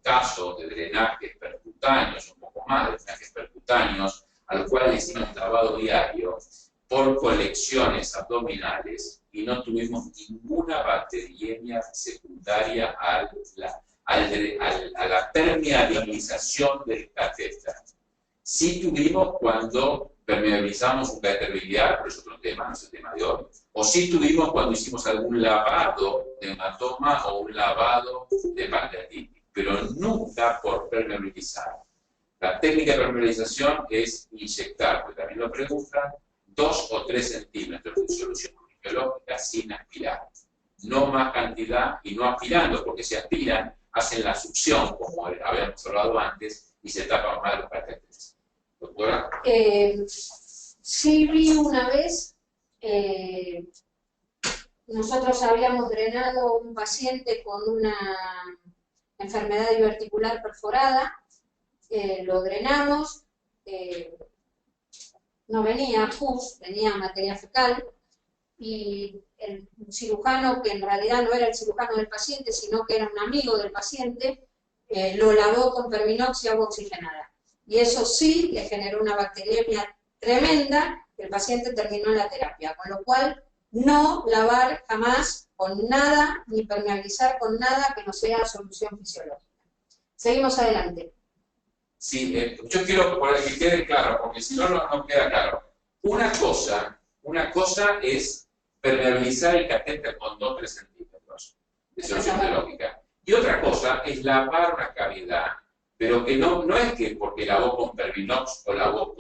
A: casos de drenajes percutáneos, un poco más de drenajes percutáneos, al cual hicimos lavado diario por colecciones abdominales y no tuvimos ninguna bacteriemia secundaria a la permeabilización del catéter. Sí tuvimos cuando permeabilizamos un catéter biliar, pero es otro tema, no es el tema de hoy. O sí tuvimos cuando hicimos algún lavado de hematoma o un lavado de pancreatitis, pero nunca por permeabilizar. La técnica de permeabilización es inyectar, porque también lo preguntan, 2 o 3 centímetros de solución biológica sin aspirar. No más cantidad y no aspirando, porque si aspiran, hacen la succión, como habíamos hablado antes, y se tapan mal los catéteres. ¿Doctora?
B: Sí vi una vez, nosotros habíamos drenado a un paciente con una enfermedad diverticular perforada, lo drenamos, no venía pus, venía materia fecal, y el cirujano, que en realidad no era el cirujano del paciente, sino que era un amigo del paciente, lo lavó con Perminox y agua oxigenada. Y eso sí le generó una bacteriemia tremenda, que el paciente terminó en la terapia, con lo cual no lavar jamás con nada, ni permeabilizar con nada que no sea solución fisiológica. Seguimos adelante.
A: Sí, yo quiero que quede claro, porque si no, no queda claro. Una cosa es permeabilizar el catéter con 2 o 3 centímetros de solución biológica. Y otra cosa es lavar una cavidad, pero que no es que porque lavó con Pervinox o lavó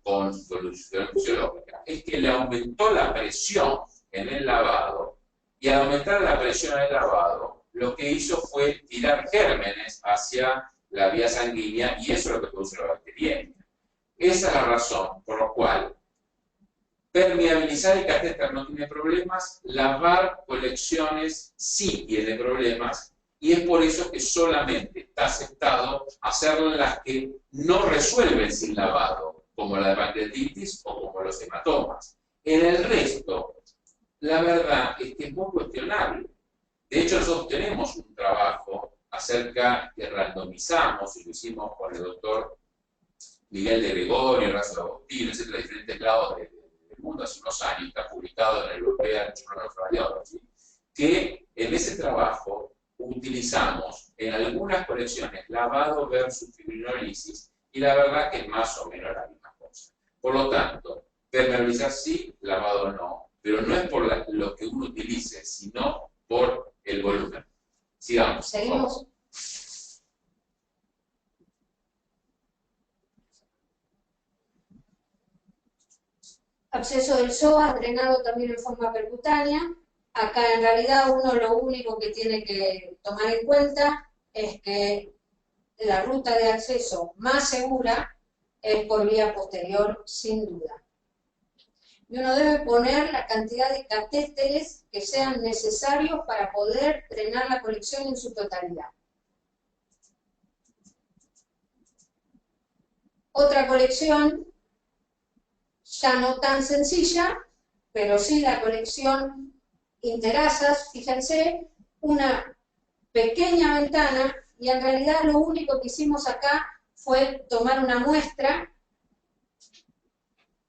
A: con solución fisiológica, es que le aumentó la presión en el lavado, y al aumentar la presión en el lavado, lo que hizo fue tirar gérmenes hacia la vía sanguínea, y eso es lo que produce la bacteriemia. Esa es la razón por la cual permeabilizar el catéter no tiene problemas, lavar colecciones sí tiene problemas, y es por eso que solamente está aceptado hacerlo en las que no resuelven sin lavado, como la de pancreatitis o como los hematomas. En el resto, la verdad es que es muy cuestionable. De hecho, nosotros tenemos un trabajo acerca que randomizamos, y lo hicimos con el doctor Miguel de Gregorio, Horacio D'Agostino, etcétera, de diferentes lados del mundo hace unos años, está publicado en el European Journal of Radiology, que en ese trabajo utilizamos en algunas colecciones lavado versus fibrinolisis, y la verdad que es más o menos la misma cosa. Por lo tanto, permeabilizar sí, lavado no, pero no es por lo que uno utilice, sino por el volumen. Sigamos.
B: Seguimos. Absceso del psoas, drenado también en forma percutánea. Acá en realidad uno lo único que tiene que tomar en cuenta es que la ruta de acceso más segura es por vía posterior, sin duda. Y uno debe poner la cantidad de catéteres que sean necesarios para poder drenar la colección en su totalidad. Otra colección, ya no tan sencilla, pero sí la colección interasas, fíjense, una pequeña ventana, y en realidad lo único que hicimos acá fue tomar una muestra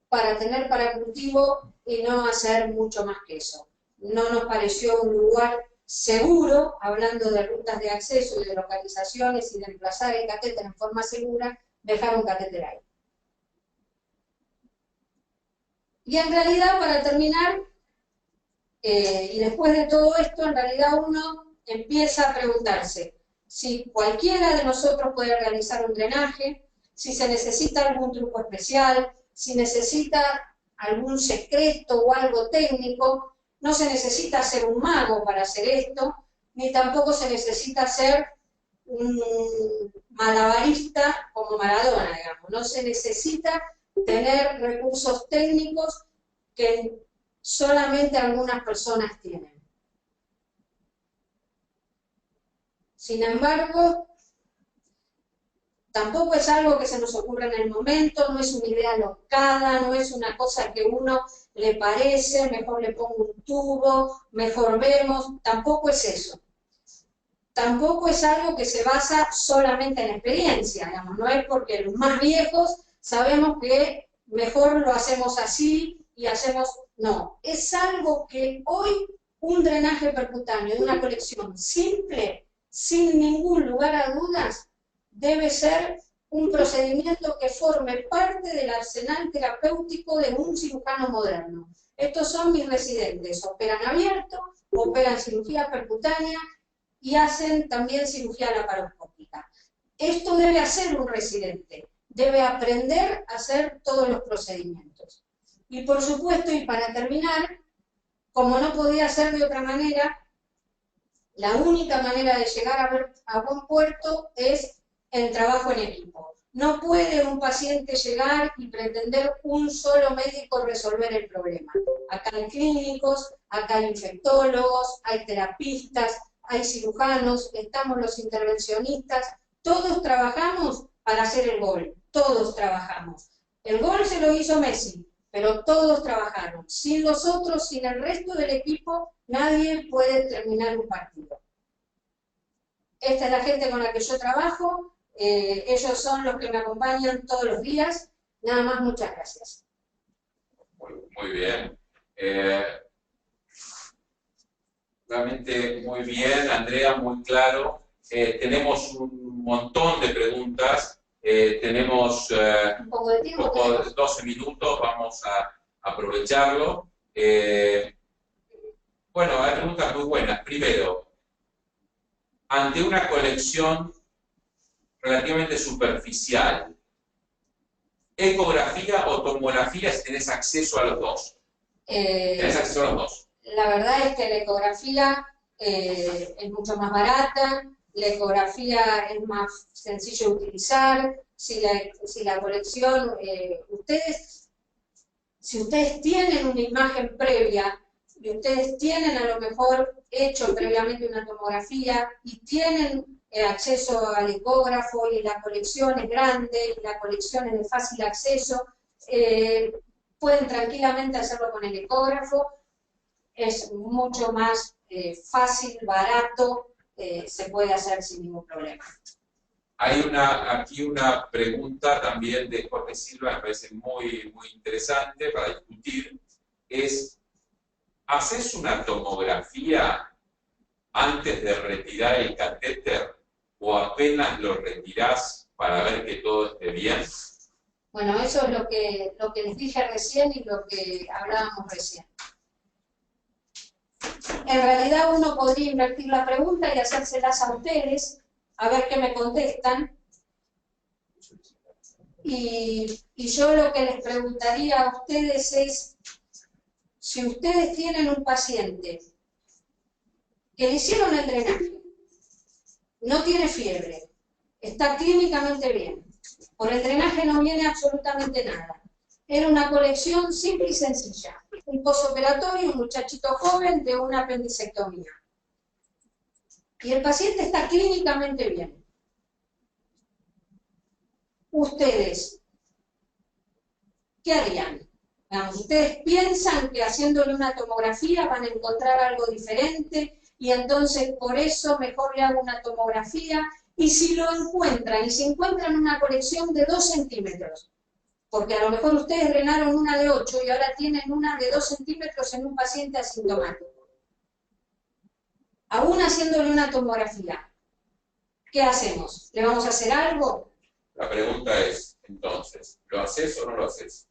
B: para tener para cultivo y no hacer mucho más que eso. No nos pareció un lugar seguro, hablando de rutas de acceso y de localizaciones y de emplazar el catéter en forma segura, dejar un catéter ahí. Y en realidad, para terminar, y después de todo esto, en realidad uno empieza a preguntarse si cualquiera de nosotros puede realizar un drenaje, si se necesita algún truco especial, si necesita algún secreto o algo técnico. No se necesita ser un mago para hacer esto, ni tampoco se necesita ser un malabarista como Maradona, digamos. No se necesita tener recursos técnicos que solamente algunas personas tienen. Sin embargo, tampoco es algo que se nos ocurra en el momento, no es una idea locada, no es una cosa que uno le parece, mejor le pongo un tubo, mejor vemos, tampoco es eso. Tampoco es algo que se basa solamente en experiencia, digamos, no es porque los más viejos sabemos que mejor lo hacemos así y hacemos... No, es algo que hoy un drenaje percutáneo de una colección simple, sin ningún lugar a dudas, debe ser un procedimiento que forme parte del arsenal terapéutico de un cirujano moderno. Estos son mis residentes, operan abierto, operan cirugía percutánea y hacen también cirugía laparoscópica. Esto debe hacer un residente, debe aprender a hacer todos los procedimientos. Y por supuesto, y para terminar, como no podía ser de otra manera, la única manera de llegar a buen puerto es el trabajo en equipo. No puede un paciente llegar y pretender un solo médico resolver el problema. Acá hay clínicos, acá hay infectólogos, hay terapistas, hay cirujanos, estamos los intervencionistas, todos trabajamos para hacer el gol, todos trabajamos. El gol se lo hizo Messi, pero todos trabajaron. Sin los otros, sin el resto del equipo, nadie puede terminar un partido. Esta es la gente con la que yo trabajo, ellos son los que me acompañan todos los días. Nada más, muchas gracias.
A: Muy bien. Realmente muy bien, Andrea, muy claro. Tenemos un montón de preguntas. Tenemos
B: un poco de tiempo,
A: 12 minutos, vamos a aprovecharlo. Bueno, hay preguntas muy buenas. Primero, ante una colección relativamente superficial, ¿ecografía o tomografía si tenés acceso a los dos? ¿Tenés acceso a los dos?
B: La verdad es que la ecografía es mucho más barata, la ecografía es más sencillo de utilizar, si la colección, si ustedes tienen una imagen previa, y ustedes tienen a lo mejor hecho previamente una tomografía, y tienen acceso al ecógrafo, y la colección es grande, y la colección es de fácil acceso, pueden tranquilamente hacerlo con el ecógrafo, es mucho más fácil, barato, se puede hacer sin ningún problema.
A: Hay aquí una pregunta también de Jorge Silva, me parece muy interesante para discutir, es, ¿haces una tomografía antes de retirar el catéter o apenas lo retirás para ver que todo esté bien?
B: Bueno, eso es lo que les dije recién y lo que hablábamos recién. En realidad uno podría invertir la pregunta y hacérselas a ustedes, a ver qué me contestan. Y yo lo que les preguntaría a ustedes es, si ustedes tienen un paciente que le hicieron el drenaje, no tiene fiebre, está clínicamente bien, por el drenaje no viene absolutamente nada, era una colección simple y sencilla, un posoperatorio, un muchachito joven de una apendicectomía. Y el paciente está clínicamente bien. Ustedes ¿qué harían? Digamos, ¿ustedes piensan que haciéndole una tomografía van a encontrar algo diferente y entonces por eso mejor le hago una tomografía? Y si lo encuentran, y si encuentran una colección de 2 centímetros, porque a lo mejor ustedes drenaron una de 8 y ahora tienen una de 2 centímetros en un paciente asintomático, aún haciéndole una tomografía, ¿qué hacemos? ¿Le vamos a hacer algo?
A: La pregunta es, entonces, ¿lo haces o no lo haces?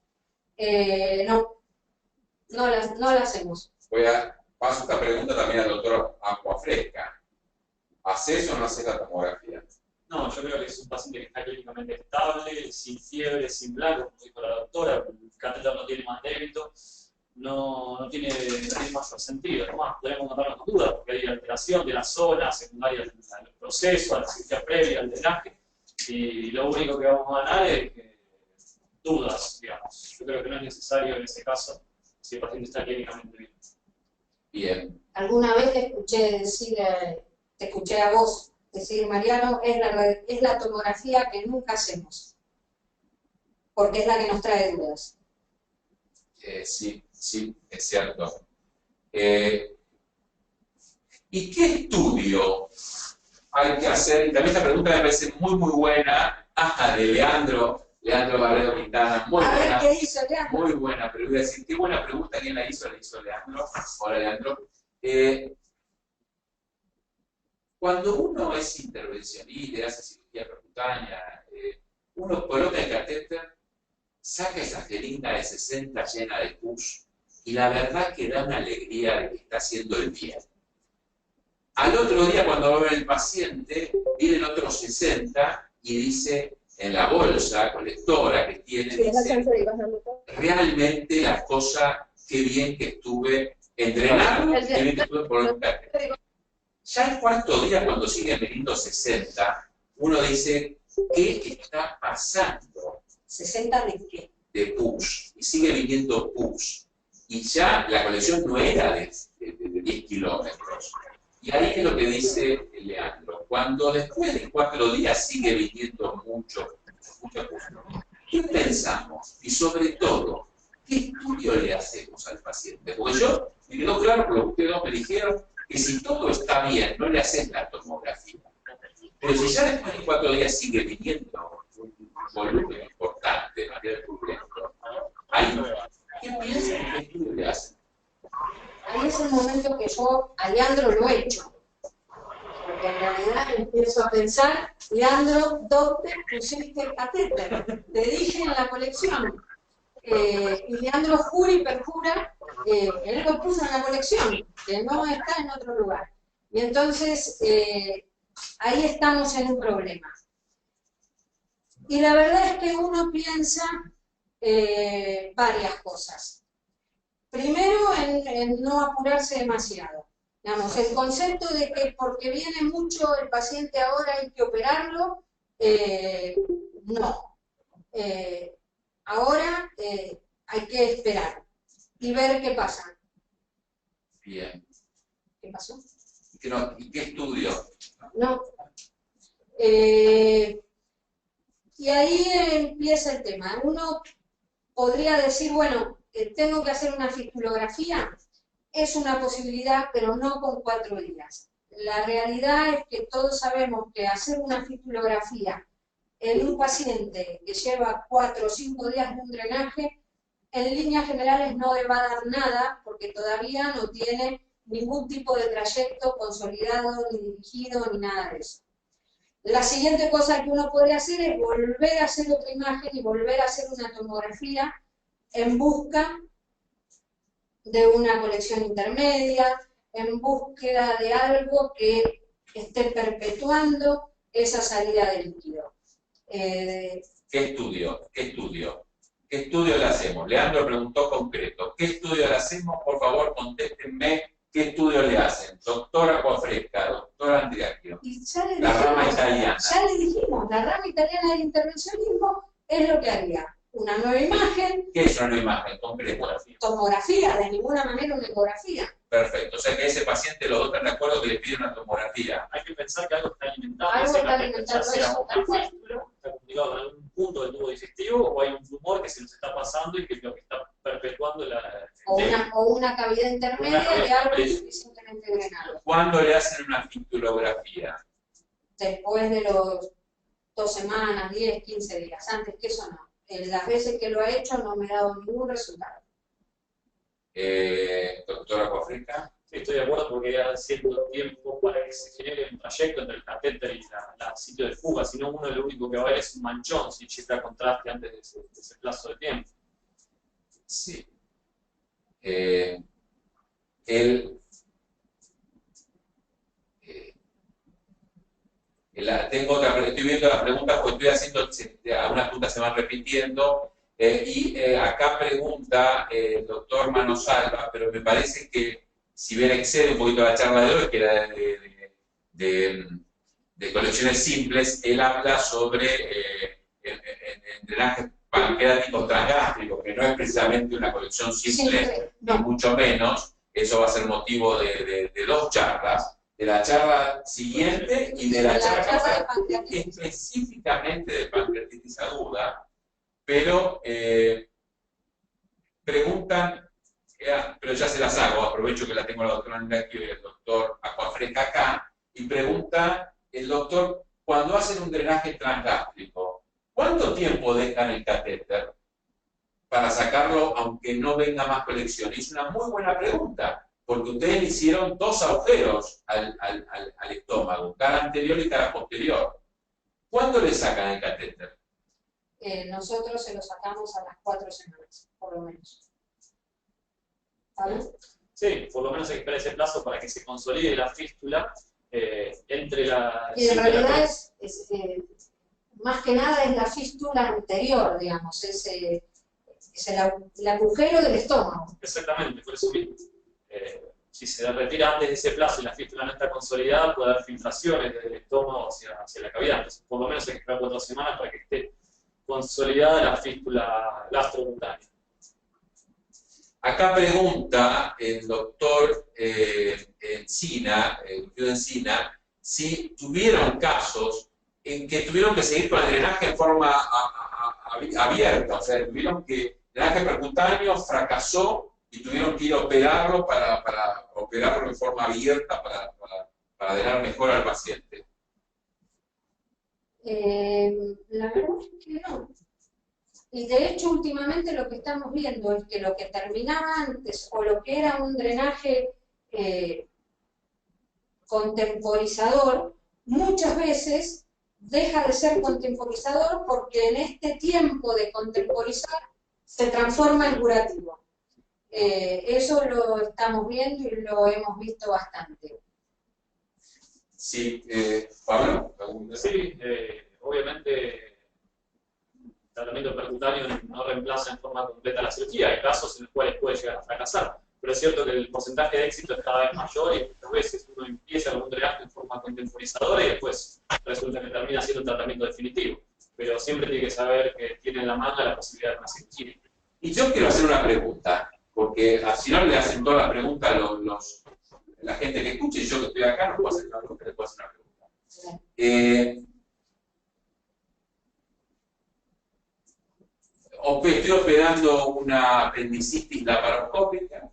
B: No la hacemos.
A: Paso esta pregunta también al doctor Aquafresca. ¿Haces o no haces la tomografía?
C: No, yo creo que es un paciente que está clínicamente estable, sin fiebre, sin blanco, como dijo la doctora, el catéter no tiene más débito, no tiene mayor sentido. Además, podemos notarnos con dudas, porque hay alteración de la zona secundaria del proceso, a la cirugía previa, al drenaje, y lo único que vamos a ganar es dudas, digamos. Yo creo que no es necesario en ese caso, si el paciente está clínicamente bien.
A: Bien.
B: Alguna vez te escuché a vos decir, Mariano, es la tomografía que nunca hacemos, porque es la que nos trae dudas.
A: Sí, es cierto. ¿Y qué estudio hay que hacer? Y también esta pregunta me parece muy, muy buena. De Leandro Barredo Quintana, muy buena.
B: ¿Qué hizo Leandro?
A: Muy buena, pero voy a decir, qué buena pregunta. ¿Quién la hizo? La hizo Leandro. Hola, Leandro. Cuando uno es intervencionista y hace cirugía percutánea, uno coloca el catéter, saca esa jeringa de 60 llena de pus, y la verdad que da una alegría de que está haciendo el bien. Al otro día, cuando va a ver el paciente, vienen otros 60 y dice, en la bolsa colectora que tiene, dice, realmente la cosa, qué bien que estuve entrenando, qué bien que estuve por el catéter. Ya el cuarto día, cuando siguen viniendo 60, uno dice, ¿qué está pasando?
B: ¿60 de qué?
A: De pus. Y sigue viniendo pus. Y ya la colección no era de 10 kilómetros. Y ahí es lo que dice Leandro. Cuando después de 4 días sigue viniendo mucho pus, ¿qué pensamos? Y sobre todo, ¿qué estudio le hacemos al paciente? Porque yo, me quedó claro por lo que ustedes dos me dijeron, que si todo está bien, no le haces la tomografía. Pero si ya después de 4 días sigue viniendo un volumen importante de material turbulento, ahí, ¿qué piensan? ¿Qué estudio le hacen?
B: Ahí es el momento que yo a Leandro lo he hecho. Porque en realidad empiezo a pensar, Leandro, ¿dónde pusiste el catéter? Te dije en la colección. Y Leandro jura y perjura, él lo puso en la colección, que no está en otro lugar. Y entonces, ahí estamos en un problema. Y la verdad es que uno piensa varias cosas. Primero, en no apurarse demasiado. Digamos, el concepto de que porque viene mucho el paciente ahora hay que operarlo, no. Ahora hay que esperar y ver qué pasa.
A: Bien.
B: ¿Qué pasó?
A: ¿Y qué estudio?
B: No. Y ahí empieza el tema. Uno podría decir, bueno, tengo que hacer una fistulografía. Es una posibilidad, pero no con 4 días. La realidad es que todos sabemos que hacer una fistulografía en un paciente que lleva 4 o 5 días de un drenaje, en líneas generales no le va a dar nada, porque todavía no tiene ningún tipo de trayecto consolidado, ni dirigido, ni nada de eso. La siguiente cosa que uno puede hacer es volver a hacer otra imagen y volver a hacer una tomografía en busca de una colección intermedia, en búsqueda de algo que esté perpetuando esa salida de líquido.
A: ¿Qué estudio? ¿Qué estudio? ¿Qué estudio le hacemos? Leandro preguntó concreto. ¿Qué estudio le hacemos? Por favor, contéstenme. ¿Qué estudio le hacen? Doctora Aquafresca, doctora Andriacchio. La rama italiana.
B: Ya le dijimos, la rama italiana del intervencionismo es lo que haría. Una nueva imagen.
A: ¿Qué es una nueva imagen? Concreta.
B: Tomografía, de ninguna manera una ecografía.
A: Perfecto. O sea que ese paciente, los dos están de acuerdo que le piden una tomografía.
C: Hay que pensar que algo está alimentando.
B: Algo está alimentando
C: ya sea
B: eso.
C: está complicado en algún punto del tubo digestivo o hay un tumor que se nos está pasando y que es lo que está perpetuando la...
B: O una cavidad intermedia de algo suficientemente drenado.
A: ¿Cuándo le hacen una fistulografía?
B: Después de los 2 semanas, 10, 15 días. Antes que eso no. Las veces que lo he hecho no me ha dado ningún resultado.
A: Doctora Coafrica.
C: Sí, estoy de acuerdo porque hay cierto tiempo para que se genere un trayecto entre el catéter y la sitio de fuga, si no uno lo único que va a ver es un manchón si checa contraste antes de ese plazo de tiempo.
A: Sí. Tengo otra, estoy viendo las preguntas porque estoy haciendo, algunas preguntas se van repitiendo, acá pregunta el doctor Manosalva, pero me parece que si bien excede un poquito la charla de hoy, que era de colecciones simples, él habla sobre el drenaje pancreático transgástrico, que no es precisamente una colección simple, ni mucho menos. Eso va a ser motivo de 2 charlas, de la charla siguiente y de la charla específicamente de pancreatitis aguda, pero preguntan, pero ya se las hago, aprovecho que la tengo la doctora Andrea aquí y el doctor Aquafresca acá, y pregunta el doctor, cuando hacen un drenaje transgástrico, ¿cuánto tiempo dejan el catéter para sacarlo aunque no venga más colección? Es una muy buena pregunta, porque ustedes le hicieron 2 agujeros al estómago, cara anterior y cara posterior. ¿Cuándo le sacan el catéter?
B: Nosotros se lo sacamos a las 4 semanas, por lo menos. ¿Vale?
C: Sí, por lo menos hay que esperar ese plazo para que se consolide la fístula entre la...
B: Y en realidad más que nada es la fístula anterior, digamos, es el agujero del estómago.
C: Exactamente, por eso mismo. Si se retira antes de ese plazo y la fístula no está consolidada, puede haber filtraciones del estómago hacia la cavidad. Entonces, por lo menos hay que esperar 4 semanas para que esté consolidada la fístula gastrocutánea.
A: Acá pregunta el doctor Encina, si tuvieron casos en que tuvieron que seguir con el drenaje en forma abierta, o sea, tuvieron que el drenaje percutáneo fracasó y tuvieron que ir a operarlo para operarlo en forma abierta para drenar mejor al paciente.
B: La verdad es que no. Y de hecho, últimamente lo que estamos viendo es que lo que terminaba antes, o lo que era un drenaje contemporizador, muchas veces deja de ser contemporizador porque en este tiempo de contemporizar se transforma en curativo. Eso lo estamos viendo y lo hemos visto bastante.
A: Sí, Pablo.
C: Sí, obviamente el tratamiento percutáneo no reemplaza en forma completa la cirugía. Hay casos en los cuales puede llegar a fracasar, pero es cierto que el porcentaje de éxito es cada vez mayor y muchas veces uno empieza con un drenaje en forma contemporizadora y después resulta que termina siendo un tratamiento definitivo. Pero siempre tiene que saber que tiene en la manga la posibilidad de una cirugía.
A: Y yo quiero hacer una pregunta, porque si no le hacen todas las preguntas la gente que escucha, y yo que estoy acá no puedo hacer una pregunta, le puedo hacer una pregunta. Estoy operando una apendicitis laparoscópica,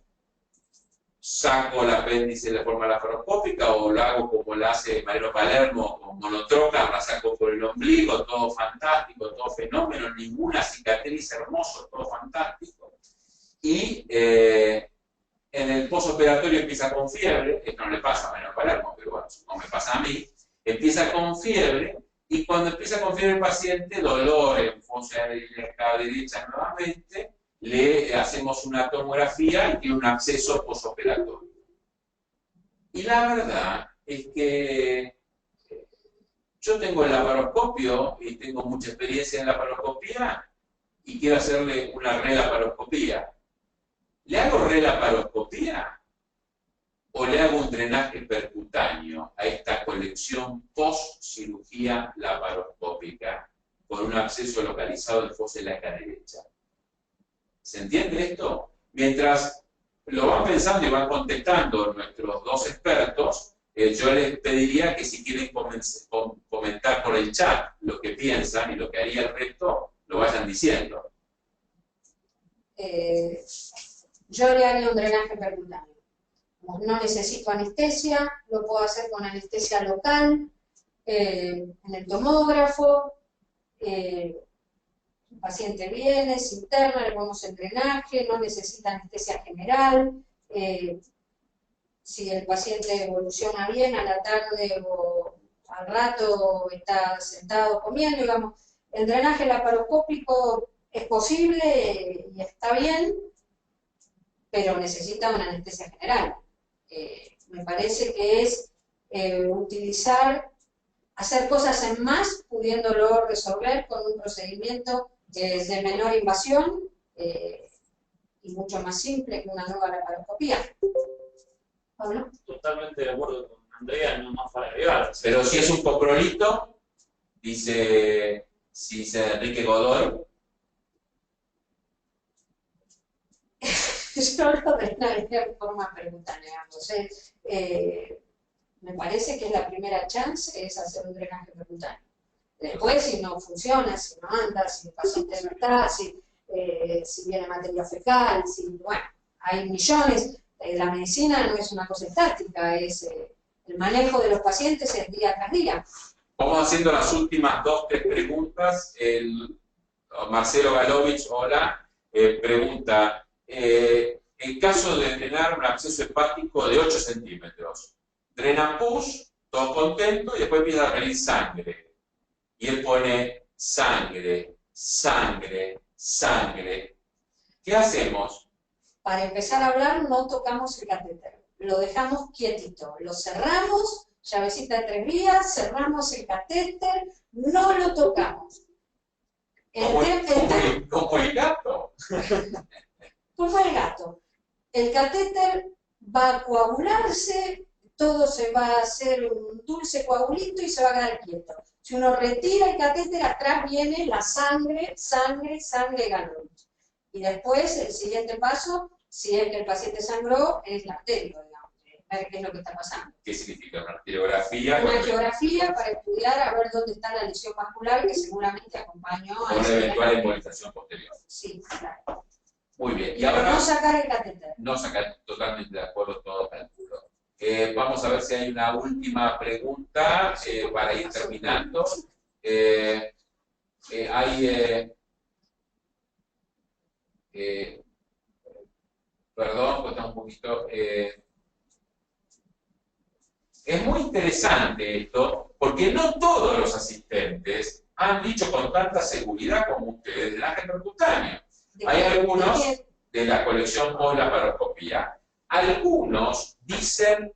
A: saco el apéndice de forma laparoscópica o lo hago como la hace Mariano Palermo con monotroca, la saco por el ombligo, todo fantástico, todo fenómeno, ninguna cicatriz, hermoso, todo fantástico. Y en el postoperatorio empieza con fiebre, esto no le pasa a Mariano Palermo, pero bueno, no me pasa a mí, empieza con fiebre. Y cuando empieza con fiebre el paciente, dolor en fosa de la derecha nuevamente, le hacemos una tomografía y tiene un absceso posoperatorio. Y la verdad es que yo tengo el laparoscopio y tengo mucha experiencia en laparoscopía y quiero hacerle una relaparoscopía. ¿Le hago relaparoscopía? ¿O le hago un drenaje percutáneo a esta colección post-cirugía laparoscópica con un absceso localizado en fosa ilíaca derecha? ¿Se entiende esto? Mientras lo van pensando y van contestando nuestros 2 expertos, yo les pediría que si quieren comentar por el chat lo que piensan y lo que haría el resto, lo vayan diciendo.
B: Yo le haría un drenaje percutáneo. No necesito anestesia, lo puedo hacer con anestesia local, en el tomógrafo. El paciente viene, se interna, le ponemos el drenaje, no necesita anestesia general. Si el paciente evoluciona bien a la tarde o al rato está sentado comiendo, digamos, el drenaje laparoscópico es posible y está bien, pero necesita una anestesia general. Me parece que es hacer cosas en más, pudiéndolo resolver con un procedimiento de menor invasión y mucho más simple que una nueva laparoscopía. ¿Pablo?
C: Totalmente de acuerdo con Andrea, no más para agregar.
A: Pero si es un coprolito, dice Enrique Godoy.
B: Yo lo drenaría de forma percutánea. Me parece que la primera chance es hacer un drenaje percutáneo. Después, si no funciona, si no anda, si el paciente no está, si viene materia fecal, bueno, hay millones. La medicina no es una cosa estática, es el manejo de los pacientes es día tras día.
A: Vamos haciendo las últimas 2 o 3 preguntas. Marcelo Galovich, hola, pregunta, en caso de drenar un absceso hepático de 8 centímetros, drena push, todo contento, y después empieza a salir sangre. Y él pone sangre, sangre, sangre. ¿Qué hacemos?
B: Para empezar a hablar, no tocamos el catéter. Lo dejamos quietito. Lo cerramos, llavecita de 3 vías, cerramos el catéter, no lo tocamos.
A: Como el gato.
B: Como el gato. El catéter va a coagularse, todo se va a hacer un dulce coagulito y se va a quedar quieto. Si uno retira el catéter, atrás viene la sangre, sangre, sangre Galovich. Y después, el siguiente paso, si es que el paciente sangró, es la arterio, digamos, ver qué es lo que está pasando.
A: ¿Qué significa una arteriografía?
B: Una angiografía para estudiar a ver dónde está la lesión vascular que seguramente acompañó a
A: una eventual embolización posterior.
B: Sí, claro.
A: Muy bien. Y
B: Pero
A: ahora,
B: no sacar el catéter.
A: no sacar, totalmente de acuerdo, todo calculo. Vamos a ver si hay una última pregunta para ir terminando. Perdón, pues está un poquito... es muy interesante esto, porque no todos los asistentes han dicho con tanta seguridad como ustedes drenaje percutáneo. Hay algunos de la colección post-laparoscopía. Algunos dicen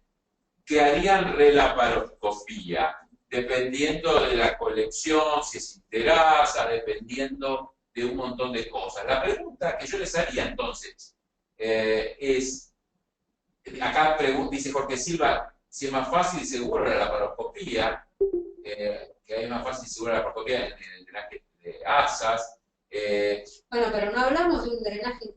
A: que harían relaparoscopía, dependiendo de la colección, si es interasa, dependiendo de un montón de cosas. La pregunta que yo les haría entonces es, acá dice Jorge Silva, si es más fácil y seguro la laparoscopía, que es más fácil y segura la laparoscopía en el drenaje de asas.
B: Bueno, pero no hablamos de un drenaje,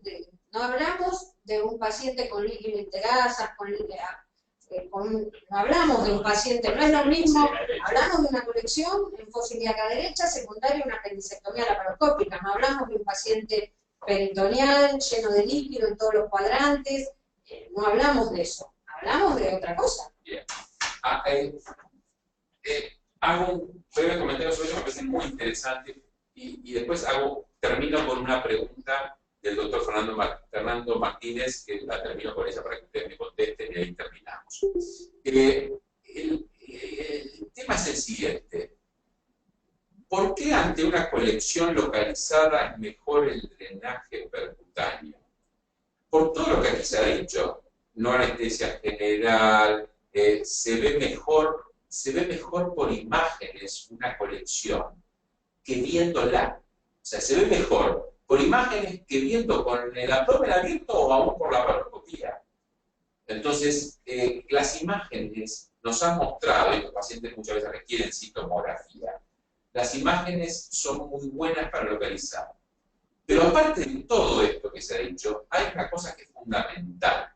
B: no hablamos de un paciente con líquido interasas, no hablamos de un paciente, no es lo mismo, hablamos de una colección en fosa ilíaca derecha, secundaria una apendicectomía laparoscópica, no hablamos de un paciente peritoneal, lleno de líquido en todos los cuadrantes, no hablamos de eso, hablamos de otra cosa.
A: Bien. Hago un breve comentario sobre eso que me parece muy interesante y después termino con una pregunta del doctor Fernando Martínez, que la termino con ella para que ustedes me contesten y ahí terminamos. El tema es el siguiente. ¿Por qué ante una colección localizada es mejor el drenaje percutáneo? Por todo lo que aquí se ha dicho, no anestesia general, se ve mejor por imágenes una colección que viéndola. O sea, se ve mejor por imágenes que viendo con el abdomen abierto o aún por la laparoscopía. Entonces, las imágenes nos han mostrado, y los pacientes muchas veces requieren citomografía, las imágenes son muy buenas para localizar. Pero aparte de todo esto que se ha dicho, hay una cosa que es fundamental.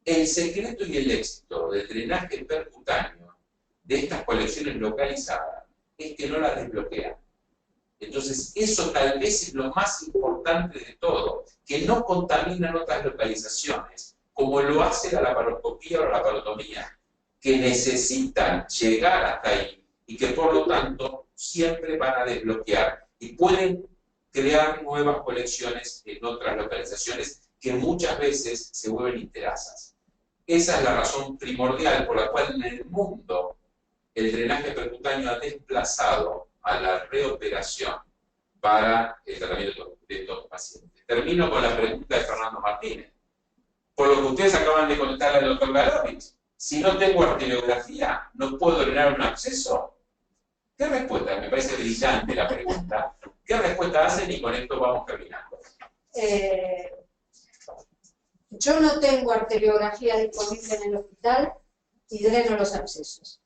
A: El secreto y el éxito del drenaje percutáneo de estas colecciones localizadas es que no las desbloquean. Entonces, eso tal vez es lo más importante de todo, que no contaminan otras localizaciones, como lo hace la laparoscopía o la laparotomía, que necesitan llegar hasta ahí y que por lo tanto siempre van a desbloquear y pueden crear nuevas colecciones en otras localizaciones que muchas veces se vuelven interasas. Esa es la razón primordial por la cual en el mundo el drenaje percutáneo ha desplazado a la reoperación para el tratamiento de estos pacientes. Termino con la pregunta de Fernando Martínez. Por lo que ustedes acaban de contar al doctor Galovich, si no tengo arteriografía, ¿no puedo drenar un absceso? ¿Qué respuesta? Me parece brillante la pregunta. ¿Qué respuesta hacen? Y con esto vamos terminando.
B: Yo no tengo arteriografía disponible en el hospital y dreno los abscesos.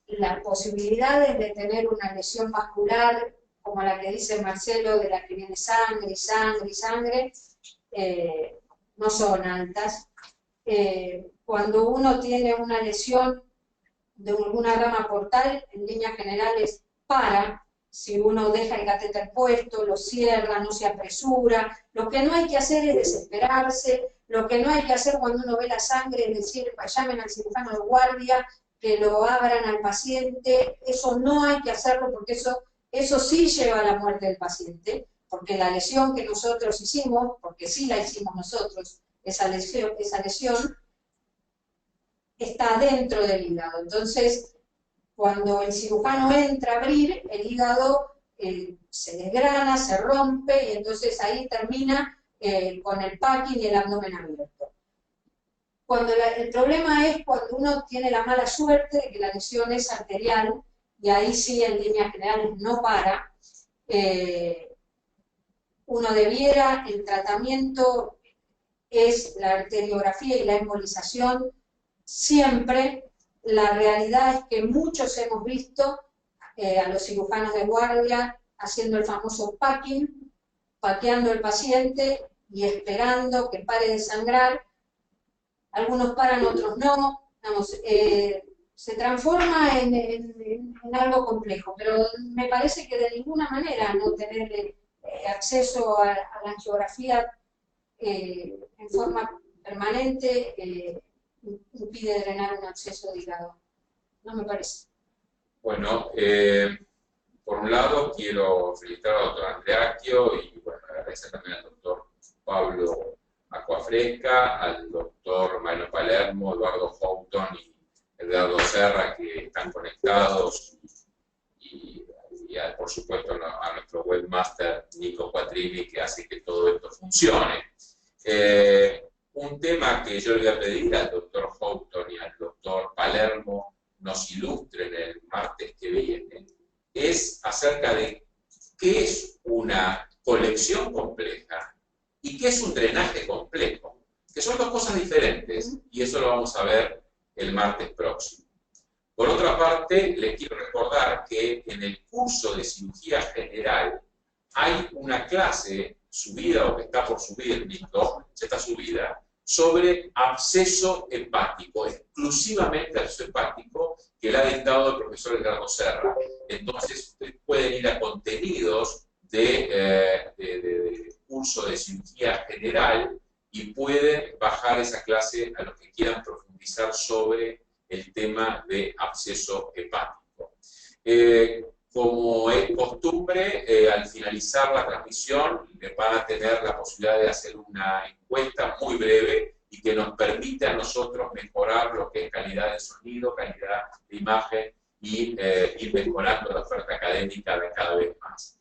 B: Las posibilidades de tener una lesión vascular, como la que dice Marcelo, de la que viene sangre, sangre y sangre, no son altas. Cuando uno tiene una lesión de alguna rama portal, en líneas generales para, si uno deja el catéter puesto, lo cierra, no se apresura. Lo que no hay que hacer es desesperarse, lo que no hay que hacer cuando uno ve la sangre es decir, llamen al cirujano de guardia, que lo abran al paciente. Eso no hay que hacerlo porque eso sí lleva a la muerte del paciente, porque la lesión que nosotros hicimos, porque sí la hicimos nosotros, esa lesión está dentro del hígado. Entonces, cuando el cirujano entra a abrir, el hígado se desgrana, se rompe, y entonces ahí termina con el packing y el abdomen abierto. El problema es cuando uno tiene la mala suerte de que la lesión es arterial, y ahí sí en líneas generales no para, uno debiera, el tratamiento es la arteriografía y la embolización siempre. La realidad es que muchos hemos visto a los cirujanos de guardia haciendo el famoso packing, paqueando al paciente y esperando que pare de sangrar. Algunos paran, otros no. Vamos, se transforma en algo complejo, pero me parece que de ninguna manera no tener acceso a la angiografía en forma permanente impide drenar un absceso de hígado. No me parece.
A: Bueno, por un lado quiero felicitar al doctor Andreacchio y bueno, agradecer también al doctor Pablo Acquafresca, al doctor Mariano Palermo, Eduardo Houghton y Eduardo Serra, que están conectados, y por supuesto a nuestro webmaster Nico Quattrini, que hace que todo esto funcione. Un tema que yo le voy a pedir al doctor Houghton y al doctor Palermo nos ilustren el martes que viene, es acerca de qué es una colección compleja y qué es un drenaje complejo, que son dos cosas diferentes, y eso lo vamos a ver el martes próximo. Por otra parte, les quiero recordar que en el curso de cirugía general hay una clase subida, o que está por subir, listo, ya está subida, sobre absceso hepático, exclusivamente absceso hepático, que la ha dictado el profesor Edgardo Serra. Entonces, ustedes pueden ir a contenidos de curso de cirugía general y pueden bajar esa clase a los que quieran profundizar sobre el tema de absceso hepático. Como es costumbre, al finalizar la transmisión van a tener la posibilidad de hacer una encuesta muy breve y que nos permite a nosotros mejorar lo que es calidad de sonido, calidad de imagen y ir mejorando la oferta académica de cada vez más.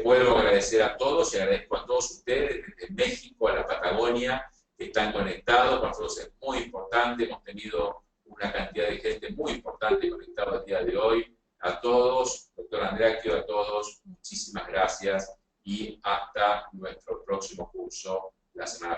A: Vuelvo a agradecer a todos y agradezco a todos ustedes, desde México a la Patagonia, que están conectados. Para nosotros es muy importante, hemos tenido una cantidad de gente muy importante conectada el día de hoy. A todos, doctor Andreacchio, a todos, muchísimas gracias y hasta nuestro próximo curso la semana próxima.